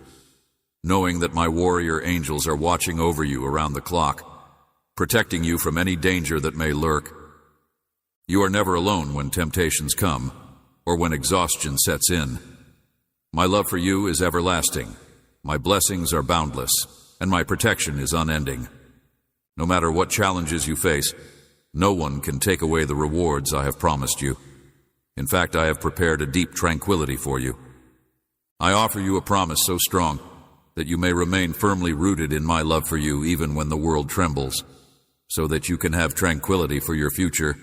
S1: knowing that my warrior angels are watching over you around the clock, protecting you from any danger that may lurk. You are never alone when temptations come, or when exhaustion sets in. My love for you is everlasting, my blessings are boundless, and my protection is unending. No matter what challenges you face, no one can take away the rewards I have promised you. In fact, I have prepared a deep tranquility for you. I offer you a promise so strong that you may remain firmly rooted in my love for you even when the world trembles, so that you can have tranquility for your future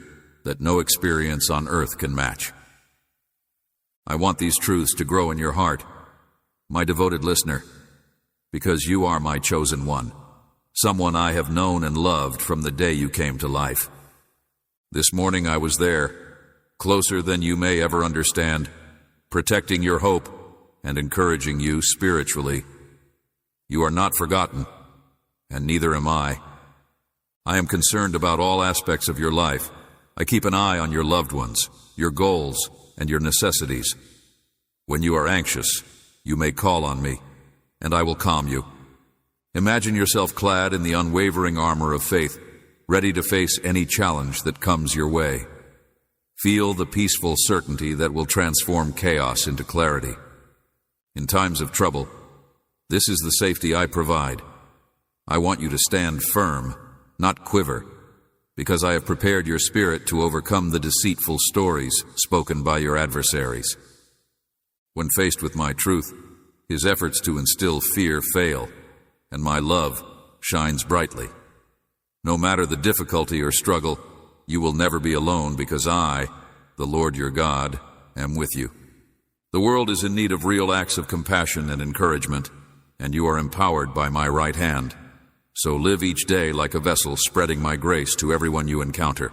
S1: that no experience on earth can match. I want these truths to grow in your heart, my devoted listener, because you are my chosen one, someone I have known and loved from the day you came to life. This morning I was there, closer than you may ever understand, protecting your hope and encouraging you spiritually. You are not forgotten, and neither am I. I am concerned about all aspects of your life. I keep an eye on your loved ones, your goals, and your necessities. When you are anxious, you may call on me, and I will calm you. Imagine yourself clad in the unwavering armor of faith, ready to face any challenge that comes your way. Feel the peaceful certainty that will transform chaos into clarity. In times of trouble, this is the safety I provide. I want you to stand firm, not quiver, because I have prepared your spirit to overcome the deceitful stories spoken by your adversaries. When faced with my truth, his efforts to instill fear fail, and my love shines brightly. No matter the difficulty or struggle, you will never be alone, because I, the Lord your God, am with you. The world is in need of real acts of compassion and encouragement, and you are empowered by my right hand. So live each day like a vessel spreading my grace to everyone you encounter.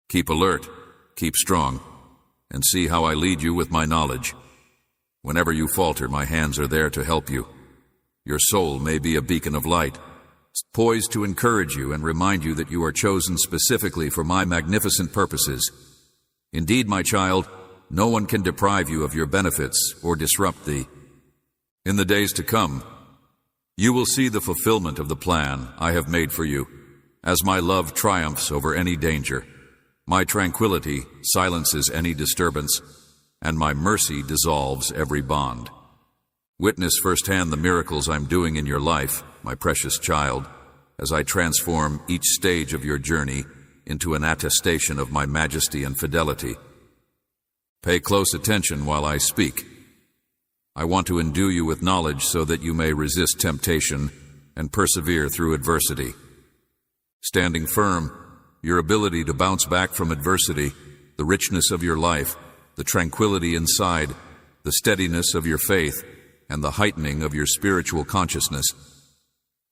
S1: Keep alert, keep strong, and see how I lead you with my knowledge. Whenever you falter, my hands are there to help you. Your soul may be a beacon of light, poised to encourage you and remind you that you are chosen specifically for my magnificent purposes. Indeed, my child, no one can deprive you of your benefits or disrupt thee. In the days to come, You will see the fulfillment of the plan I have made for you, as my love triumphs over any danger. My tranquility silences any disturbance, and my mercy dissolves every bond. Witness firsthand the miracles I'm doing in your life, my precious child, as I transform each stage of your journey into an attestation of my majesty and fidelity. Pay close attention while I speak. I want to endue you with knowledge so that you may resist temptation and persevere through adversity. Standing firm, your ability to bounce back from adversity, the richness of your life, the tranquility inside, the steadiness of your faith, and the heightening of your spiritual consciousness.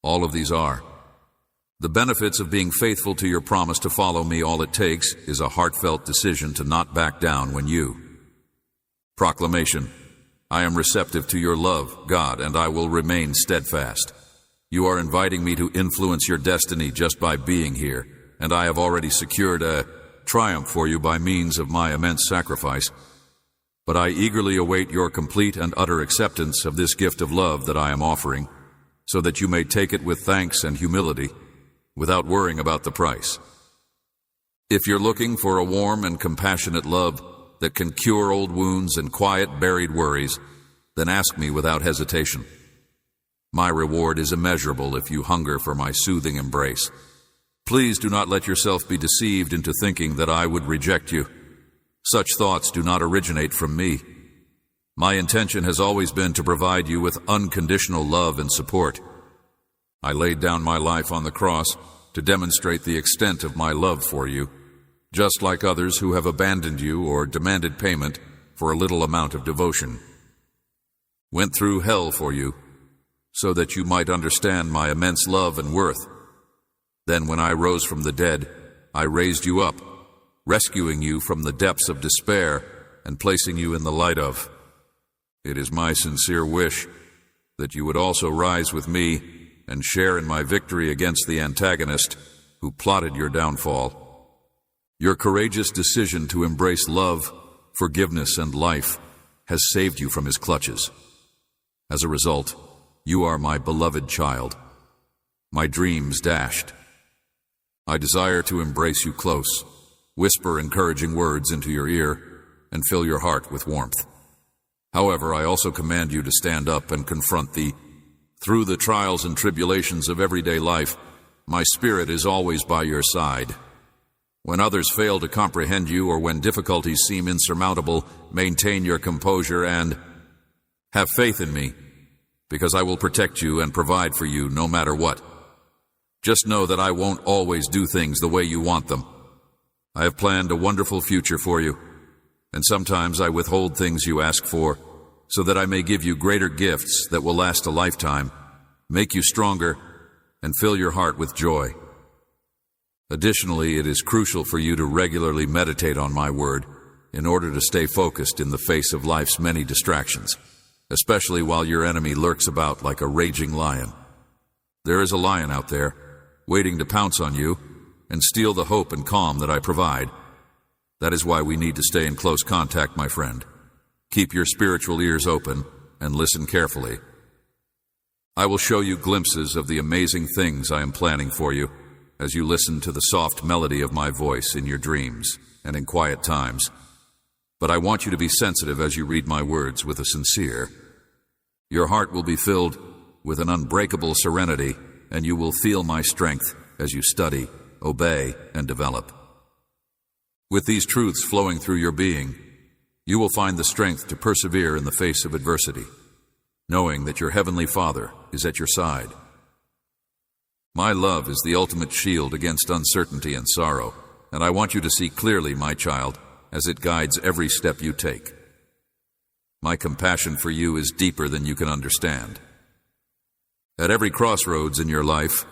S1: All of these are the benefits of being faithful to your promise to follow me. All it takes is a heartfelt decision to not back down when you. Proclamation. I am receptive to your love, God, and I will remain steadfast. You are inviting me to influence your destiny just by being here, and I have already secured a triumph for you by means of my immense sacrifice. But I eagerly await your complete and utter acceptance of this gift of love that I am offering, so that you may take it with thanks and humility, without worrying about the price. If you're looking for a warm and compassionate love that can cure old wounds and quiet buried worries, then ask me without hesitation. My reward is immeasurable if you hunger for my soothing embrace. Please do not let yourself be deceived into thinking that I would reject you. Such thoughts do not originate from me. My intention has always been to provide you with unconditional love and support. I laid down my life on the cross to demonstrate the extent of my love for you, just like others who have abandoned you or demanded payment for a little amount of devotion. Went through hell for you, so that you might understand my immense love and worth. Then when I rose from the dead, I raised you up, rescuing you from the depths of despair and placing you in the light of. It is my sincere wish that you would also rise with me and share in my victory against the antagonist who plotted your downfall. Your courageous decision to embrace love, forgiveness, and life has saved you from his clutches. As a result, you are my beloved child, my dreams dashed. I desire to embrace you close, whisper encouraging words into your ear, and fill your heart with warmth. However, I also command you to stand up and confront through the trials and tribulations of everyday life, my spirit is always by your side. When others fail to comprehend you or when difficulties seem insurmountable, maintain your composure and have faith in me, because I will protect you and provide for you no matter what. Just know that I won't always do things the way you want them. I have planned a wonderful future for you, and sometimes I withhold things you ask for, so that I may give you greater gifts that will last a lifetime, make you stronger, and fill your heart with joy. Additionally, it is crucial for you to regularly meditate on my word in order to stay focused in the face of life's many distractions, especially while your enemy lurks about like a raging lion. There is a lion out there, waiting to pounce on you and steal the hope and calm that I provide. That is why we need to stay in close contact, my friend. Keep your spiritual ears open and listen carefully. I will show you glimpses of the amazing things I am planning for you as you listen to the soft melody of my voice in your dreams and in quiet times. But I want you to be sensitive as you read my words with a sincere. Your heart will be filled with an unbreakable serenity, and you will feel my strength as you study, obey, and develop. With these truths flowing through your being, you will find the strength to persevere in the face of adversity, knowing that your Heavenly Father is at your side. My love is the ultimate shield against uncertainty and sorrow, and I want you to see clearly, my child, as it guides every step you take. My compassion for you is deeper than you can understand. At every crossroads in your life,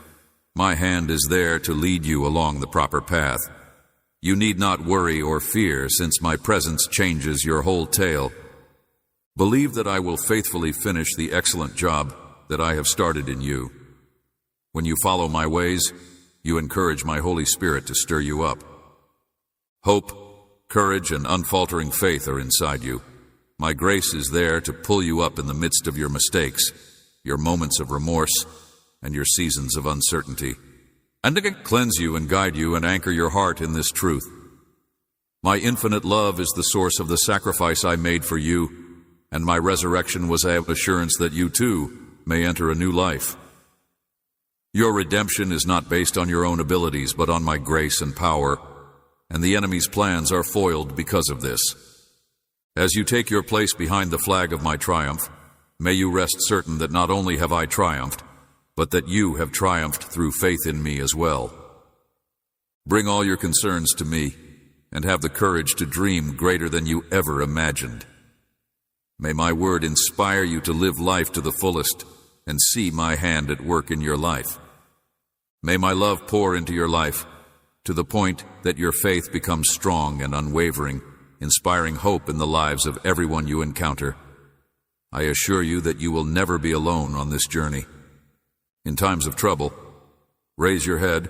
S1: my hand is there to lead you along the proper path. You need not worry or fear, since my presence changes your whole tale. Believe that I will faithfully finish the excellent job that I have started in you. When you follow my ways, you encourage my Holy Spirit to stir you up. Hope, courage, and unfaltering faith are inside you. My grace is there to pull you up in the midst of your mistakes, your moments of remorse, and your seasons of uncertainty, and to cleanse you and guide you and anchor your heart in this truth. My infinite love is the source of the sacrifice I made for you, and my resurrection was an assurance that you too may enter a new life. Your redemption is not based on your own abilities, but on my grace and power, and the enemy's plans are foiled because of this. As you take your place behind the flag of my triumph, may you rest certain that not only have I triumphed, but that you have triumphed through faith in me as well. Bring all your concerns to me, and have the courage to dream greater than you ever imagined. May my word inspire you to live life to the fullest and see my hand at work in your life. May my love pour into your life to the point that your faith becomes strong and unwavering, inspiring hope in the lives of everyone you encounter. I assure you that you will never be alone on this journey. In times of trouble, raise your head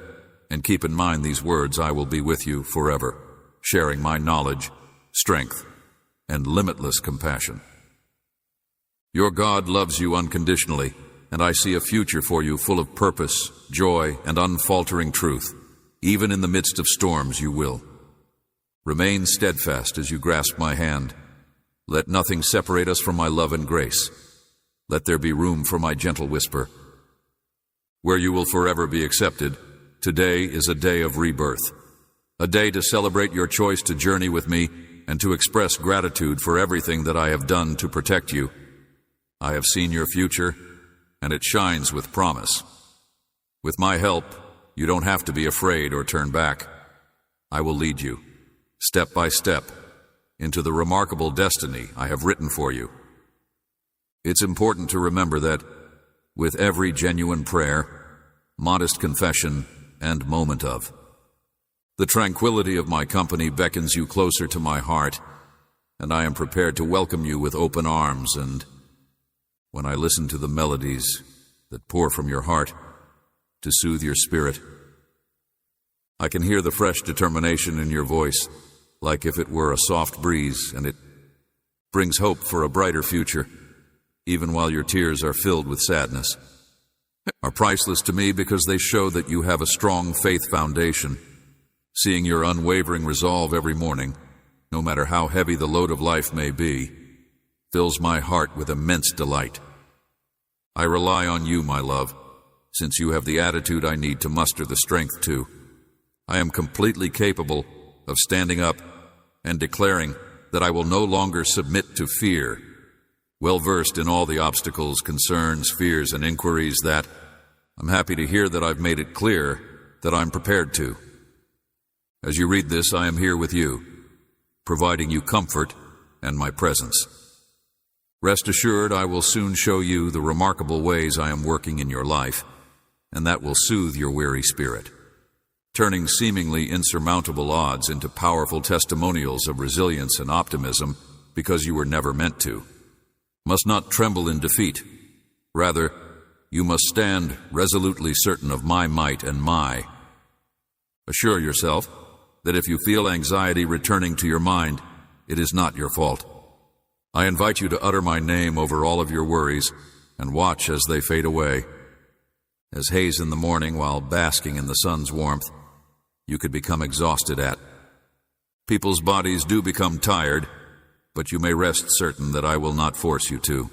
S1: and keep in mind these words: I will be with you forever, sharing my knowledge, strength, and limitless compassion. Your God loves you unconditionally, and I see a future for you full of purpose, joy, and unfaltering truth. Even in the midst of storms, you will. Remain steadfast as you grasp my hand. Let nothing separate us from my love and grace. Let there be room for my gentle whisper. Where you will forever be accepted, today is a day of rebirth, a day to celebrate your choice to journey with me and to express gratitude for everything that I have done to protect you. I have seen your future, and it shines with promise. With my help, you don't have to be afraid or turn back. I will lead you, step by step, into the remarkable destiny I have written for you. It's important to remember that with every genuine prayer, modest confession, and moment of, the tranquility of my company beckons you closer to my heart, and I am prepared to welcome you with open arms. And when I listen to the melodies that pour from your heart to soothe your spirit, I can hear the fresh determination in your voice, like if it were a soft breeze, and it brings hope for a brighter future, even while your tears are filled with sadness. Are priceless to me because they show that you have a strong faith foundation. Seeing your unwavering resolve every morning, no matter how heavy the load of life may be, fills my heart with immense delight. I rely on you, my love, since you have the attitude I need to muster the strength to. I am completely capable of standing up and declaring that I will no longer submit to fear. Well versed in all the obstacles, concerns, fears, and inquiries that I'm happy to hear that I've made it clear that I'm prepared to. As you read this, I am here with you, providing you comfort and my presence. Rest assured, I will soon show you the remarkable ways I am working in your life, and that will soothe your weary spirit, turning seemingly insurmountable odds into powerful testimonials of resilience and optimism because you were never meant to. Must not tremble in defeat. Rather, you must stand resolutely certain of my might and my. Assure yourself that if you feel anxiety returning to your mind, it is not your fault. I invite you to utter my name over all of your worries and watch as they fade away. As haze in the morning while basking in the sun's warmth, you could become exhausted at. People's bodies do become tired, but you may rest certain that I will not force you to.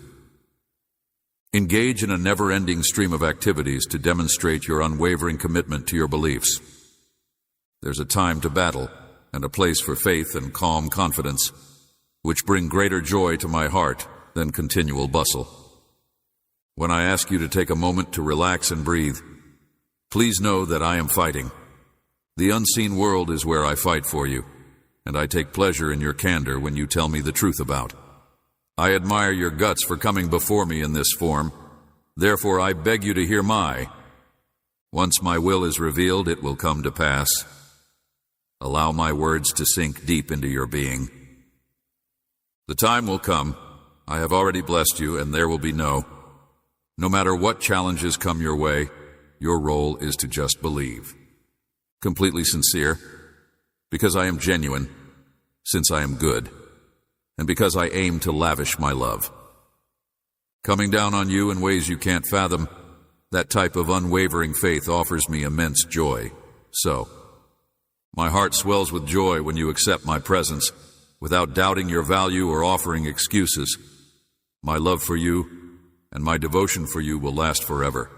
S1: Engage in a never-ending stream of activities to demonstrate your unwavering commitment to your beliefs. There's a time to battle and a place for faith and calm confidence, which bring greater joy to my heart than continual bustle. When I ask you to take a moment to relax and breathe, please know that I am fighting. The unseen world is where I fight for you, and I take pleasure in your candor when you tell me the truth about. I admire your guts for coming before me in this form. Therefore, I beg you to hear my. Once my will is revealed, it will come to pass. Allow my words to sink deep into your being. The time will come. I have already blessed you, and there will be no matter what challenges come your way, your role is to just believe. Completely sincere, because I am genuine, since I am good, and because I aim to lavish my love. Coming down on you in ways you can't fathom, that type of unwavering faith offers me immense joy. So, my heart swells with joy when you accept my presence, without doubting your value or offering excuses. My love for you and my devotion for you will last forever.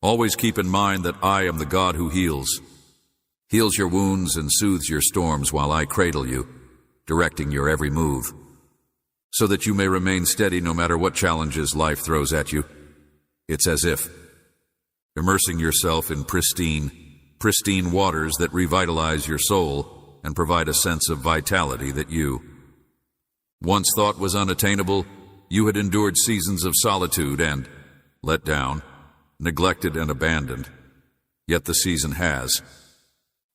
S1: Always keep in mind that I am the God who heals your wounds and soothes your storms while I cradle you, directing your every move, so that you may remain steady no matter what challenges life throws at you. It's as if immersing yourself in pristine waters that revitalize your soul and provide a sense of vitality that you once thought was unattainable. You had endured seasons of solitude and let down, neglected and abandoned. Yet the season has.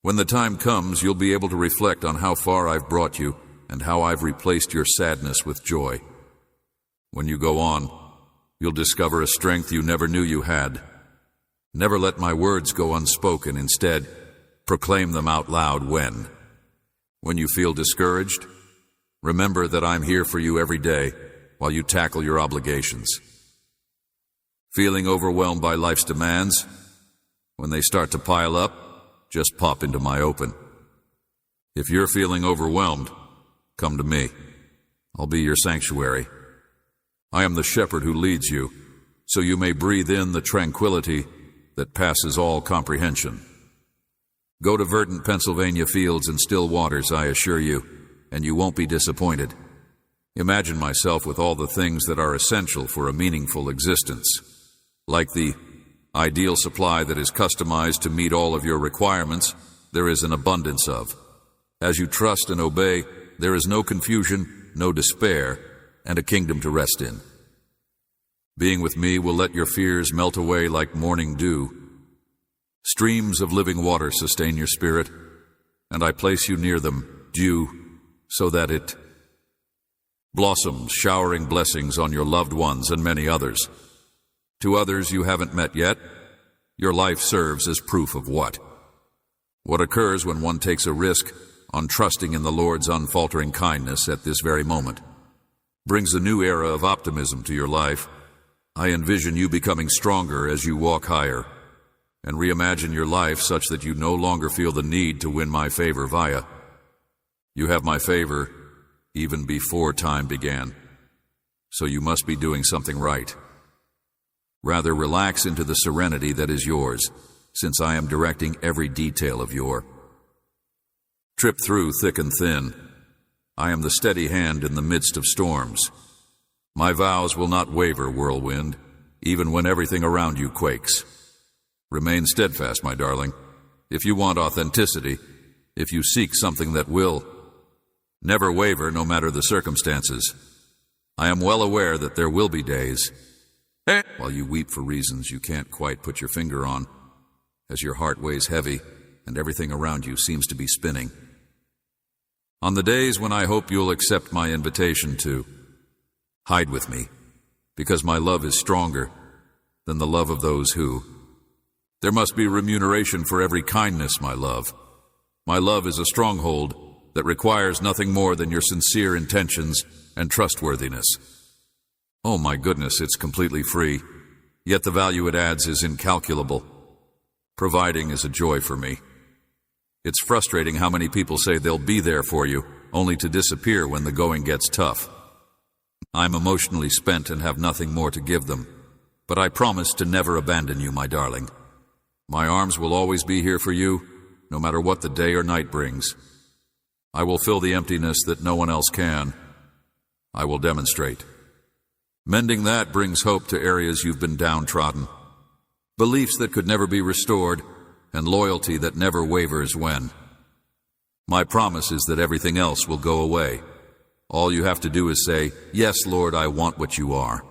S1: When the time comes, you'll be able to reflect on how far I've brought you and how I've replaced your sadness with joy. When you go on, you'll discover a strength you never knew you had. Never let my words go unspoken. Instead, proclaim them out loud when you feel discouraged, remember that I'm here for you every day while you tackle your obligations. Feeling overwhelmed by life's demands? When they start to pile up, just pop into my open. If you're feeling overwhelmed, come to me. I'll be your sanctuary. I am the shepherd who leads you, so you may breathe in the tranquility that passes all comprehension. Go to verdant Pennsylvania fields and still waters, I assure you, and you won't be disappointed. Imagine myself with all the things that are essential for a meaningful existence, like the ideal supply that is customized to meet all of your requirements. There is an abundance of. As you trust and obey, there is no confusion, no despair, and a kingdom to rest in. Being with me will let your fears melt away like morning dew. Streams of living water sustain your spirit, and I place you near them, dew, so that it blossoms, showering blessings on your loved ones and many others. To others you haven't met yet, your life serves as proof of what occurs when one takes a risk on trusting in the Lord's unfaltering kindness at this very moment. Brings a new era of optimism to your life. I envision you becoming stronger as you walk higher, and reimagine your life such that you no longer feel the need to win my favor via. You have my favor even before time began, so you must be doing something right. Rather, relax into the serenity that is yours, since I am directing every detail of your trip through thick and thin. I am the steady hand in the midst of storms. My vows will not waver, whirlwind, even when everything around you quakes. Remain steadfast, my darling. If you want authenticity, if you seek something that will never waver no matter the circumstances. I am well aware that there will be days while you weep for reasons you can't quite put your finger on, as your heart weighs heavy and everything around you seems to be spinning. On the days when I hope you'll accept my invitation to hide with me, because my love is stronger than the love of those who. There must be remuneration for every kindness, my love. My love is a stronghold that requires nothing more than your sincere intentions and trustworthiness. Oh my goodness, it's completely free, yet the value it adds is incalculable. Providing is a joy for me. It's frustrating how many people say they'll be there for you, only to disappear when the going gets tough. I'm emotionally spent and have nothing more to give them, but I promise to never abandon you, my darling. My arms will always be here for you, no matter what the day or night brings. I will fill the emptiness that no one else can. I will demonstrate. Mending that brings hope to areas you've been downtrodden, beliefs that could never be restored, and loyalty that never wavers when. My promise is that everything else will go away. All you have to do is say, "Yes, Lord, I want what you are."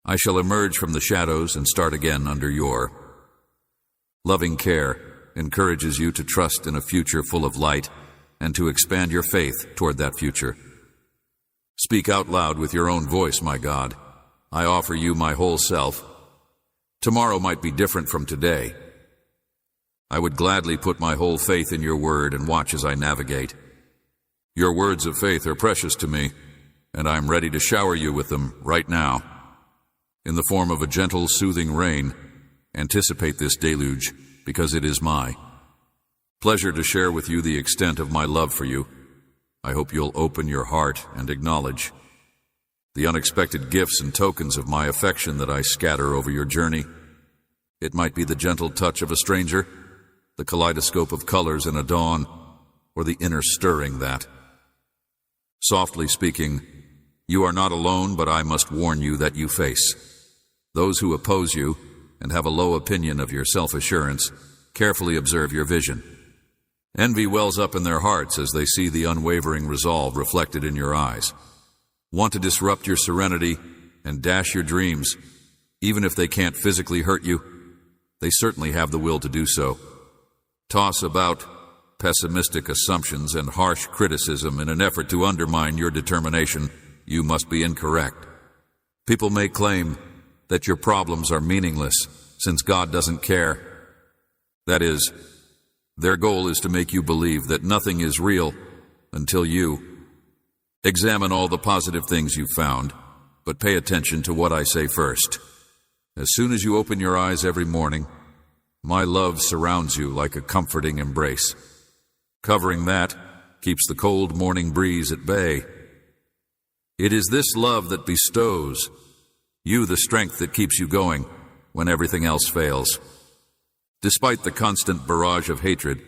S1: I shall emerge from the shadows and start again under your loving care. Encourages you to trust in a future full of light and to expand your faith toward that future. Speak out loud with your own voice, my God. I offer you my whole self. Tomorrow might be different from today. I would gladly put my whole faith in your word and watch as I navigate. Your words of faith are precious to me, and I'm ready to shower you with them right now. in the form of a gentle, soothing rain. Anticipate this deluge, because it is my pleasure to share with you the extent of my love for you. I hope you'll open your heart and acknowledge the unexpected gifts and tokens of my affection that I scatter over your journey. It might be the gentle touch of a stranger, the kaleidoscope of colors in a dawn, or the inner stirring that, softly speaking, you are not alone, but I must warn you that you face those who oppose you and have a low opinion of your self-assurance. Carefully observe your vision. Envy wells up in their hearts as they see the unwavering resolve reflected in your eyes. Want to disrupt your serenity and dash your dreams, even if they can't physically hurt you. They certainly have the will to do so. Toss about pessimistic assumptions and harsh criticism in an effort to undermine your determination. You must be incorrect. People may claim that your problems are meaningless since God doesn't care. That is, their goal is to make you believe that nothing is real until you examine all the positive things you've found, but pay attention to what I say first. As soon as you open your eyes every morning, my love surrounds you like a comforting embrace. Covering that keeps the cold morning breeze at bay. It is this love that bestows you the strength that keeps you going when everything else fails. Despite the constant barrage of hatred,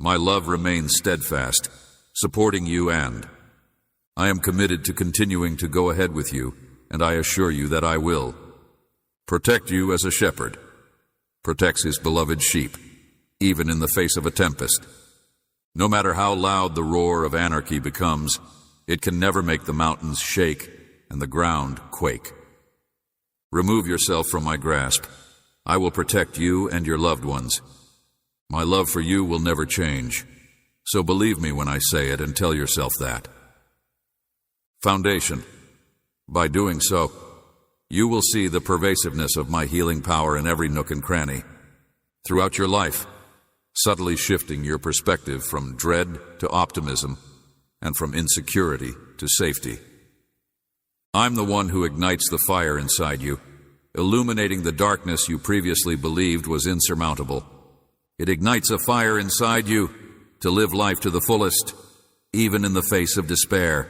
S1: my love remains steadfast, supporting you, and I am committed to continuing to go ahead with you, and I assure you that I will protect you as a shepherd protects his beloved sheep, even in the face of a tempest. No matter how loud the roar of anarchy becomes, it can never make the mountains shake and the ground quake. Remove yourself from my grasp. I will protect you and your loved ones. My love for you will never change, so believe me when I say it and tell yourself that. Foundation. By doing so, you will see the pervasiveness of my healing power in every nook and cranny. Throughout your life, subtly shifting your perspective from dread to optimism and from insecurity to safety. I'm the one who ignites the fire inside you, illuminating the darkness you previously believed was insurmountable. It ignites a fire inside you to live life to the fullest, even in the face of despair.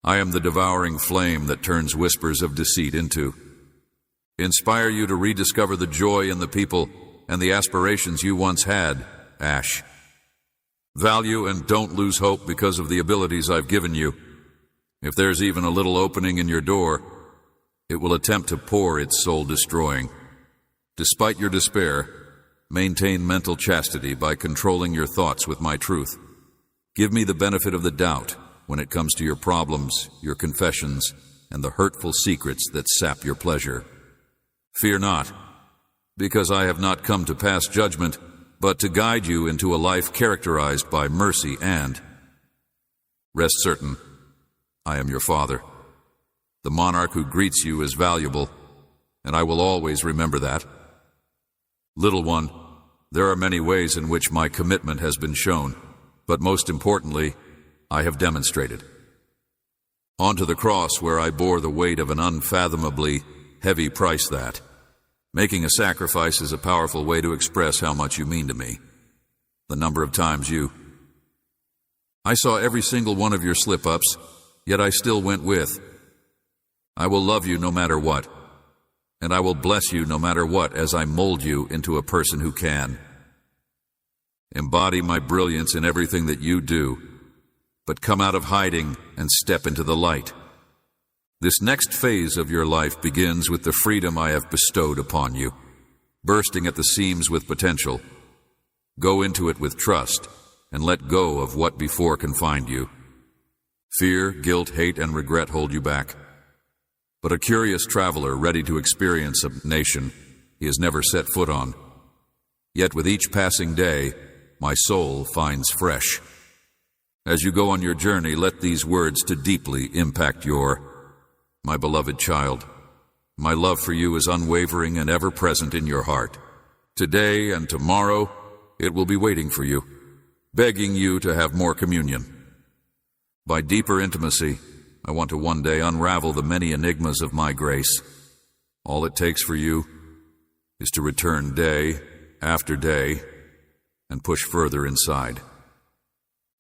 S1: I am the devouring flame that turns whispers of deceit into inspire you to rediscover the joy in the people and the aspirations you once had, ash. Value and don't lose hope because of the abilities I've given you. If there's even a little opening in your door, it will attempt to pour its soul-destroying. Despite your despair, maintain mental chastity by controlling your thoughts with my truth. Give me the benefit of the doubt when it comes to your problems, your confessions, and the hurtful secrets that sap your pleasure. Fear not, because I have not come to pass judgment, but to guide you into a life characterized by mercy and rest certain, I am your father. The monarch who greets you is valuable, and I will always remember that. Little one, there are many ways in which my commitment has been shown, but most importantly, I have demonstrated. Onto the cross where I bore the weight of an unfathomably heavy price that making a sacrifice is a powerful way to express how much you mean to me. The number of times I saw every single one of your slip-ups, yet I still went with. I will love you no matter what, and I will bless you no matter what as I mold you into a person who can embody my brilliance in everything that you do, but come out of hiding and step into the light. This next phase of your life begins with the freedom I have bestowed upon you, bursting at the seams with potential. Go into it with trust and let go of what before confined you. Fear, guilt, hate, and regret hold you back. But a curious traveler ready to experience a nation he has never set foot on. Yet with each passing day, my soul finds fresh. As you go on your journey, let these words to deeply impact my beloved child. My love for you is unwavering and ever present in your heart. Today and tomorrow, it will be waiting for you, begging you to have more communion. By deeper intimacy, I want to one day unravel the many enigmas of my grace. All it takes for you is to return day after day and push further inside.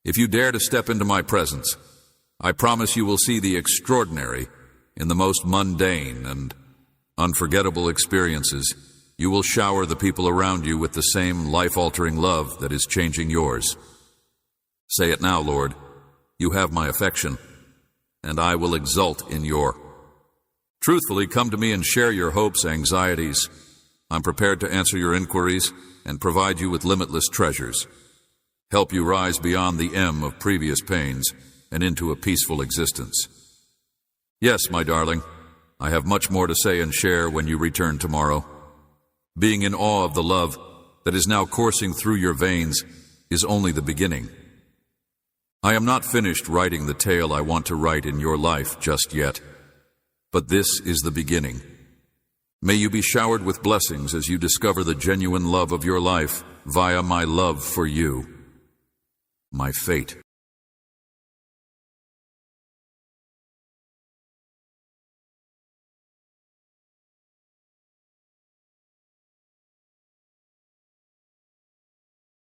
S1: If you dare to step into my presence, I promise you will see the extraordinary in the most mundane and unforgettable experiences. You will shower the people around you with the same life-altering love that is changing yours. Say it now, Lord. You have my affection, and I will exult in your. Truthfully, come to me and share your hopes, anxieties. I'm prepared to answer your inquiries and provide you with limitless treasures. Help you rise beyond the M of previous pains and into a peaceful existence. Yes, my darling, I have much more to say and share when you return tomorrow. Being in awe of the love that is now coursing through your veins is only the beginning. I am not finished writing the tale I want to write in your life just yet, but this is the beginning. May you be showered with blessings as you discover the genuine love of your life via my love for you, my fate.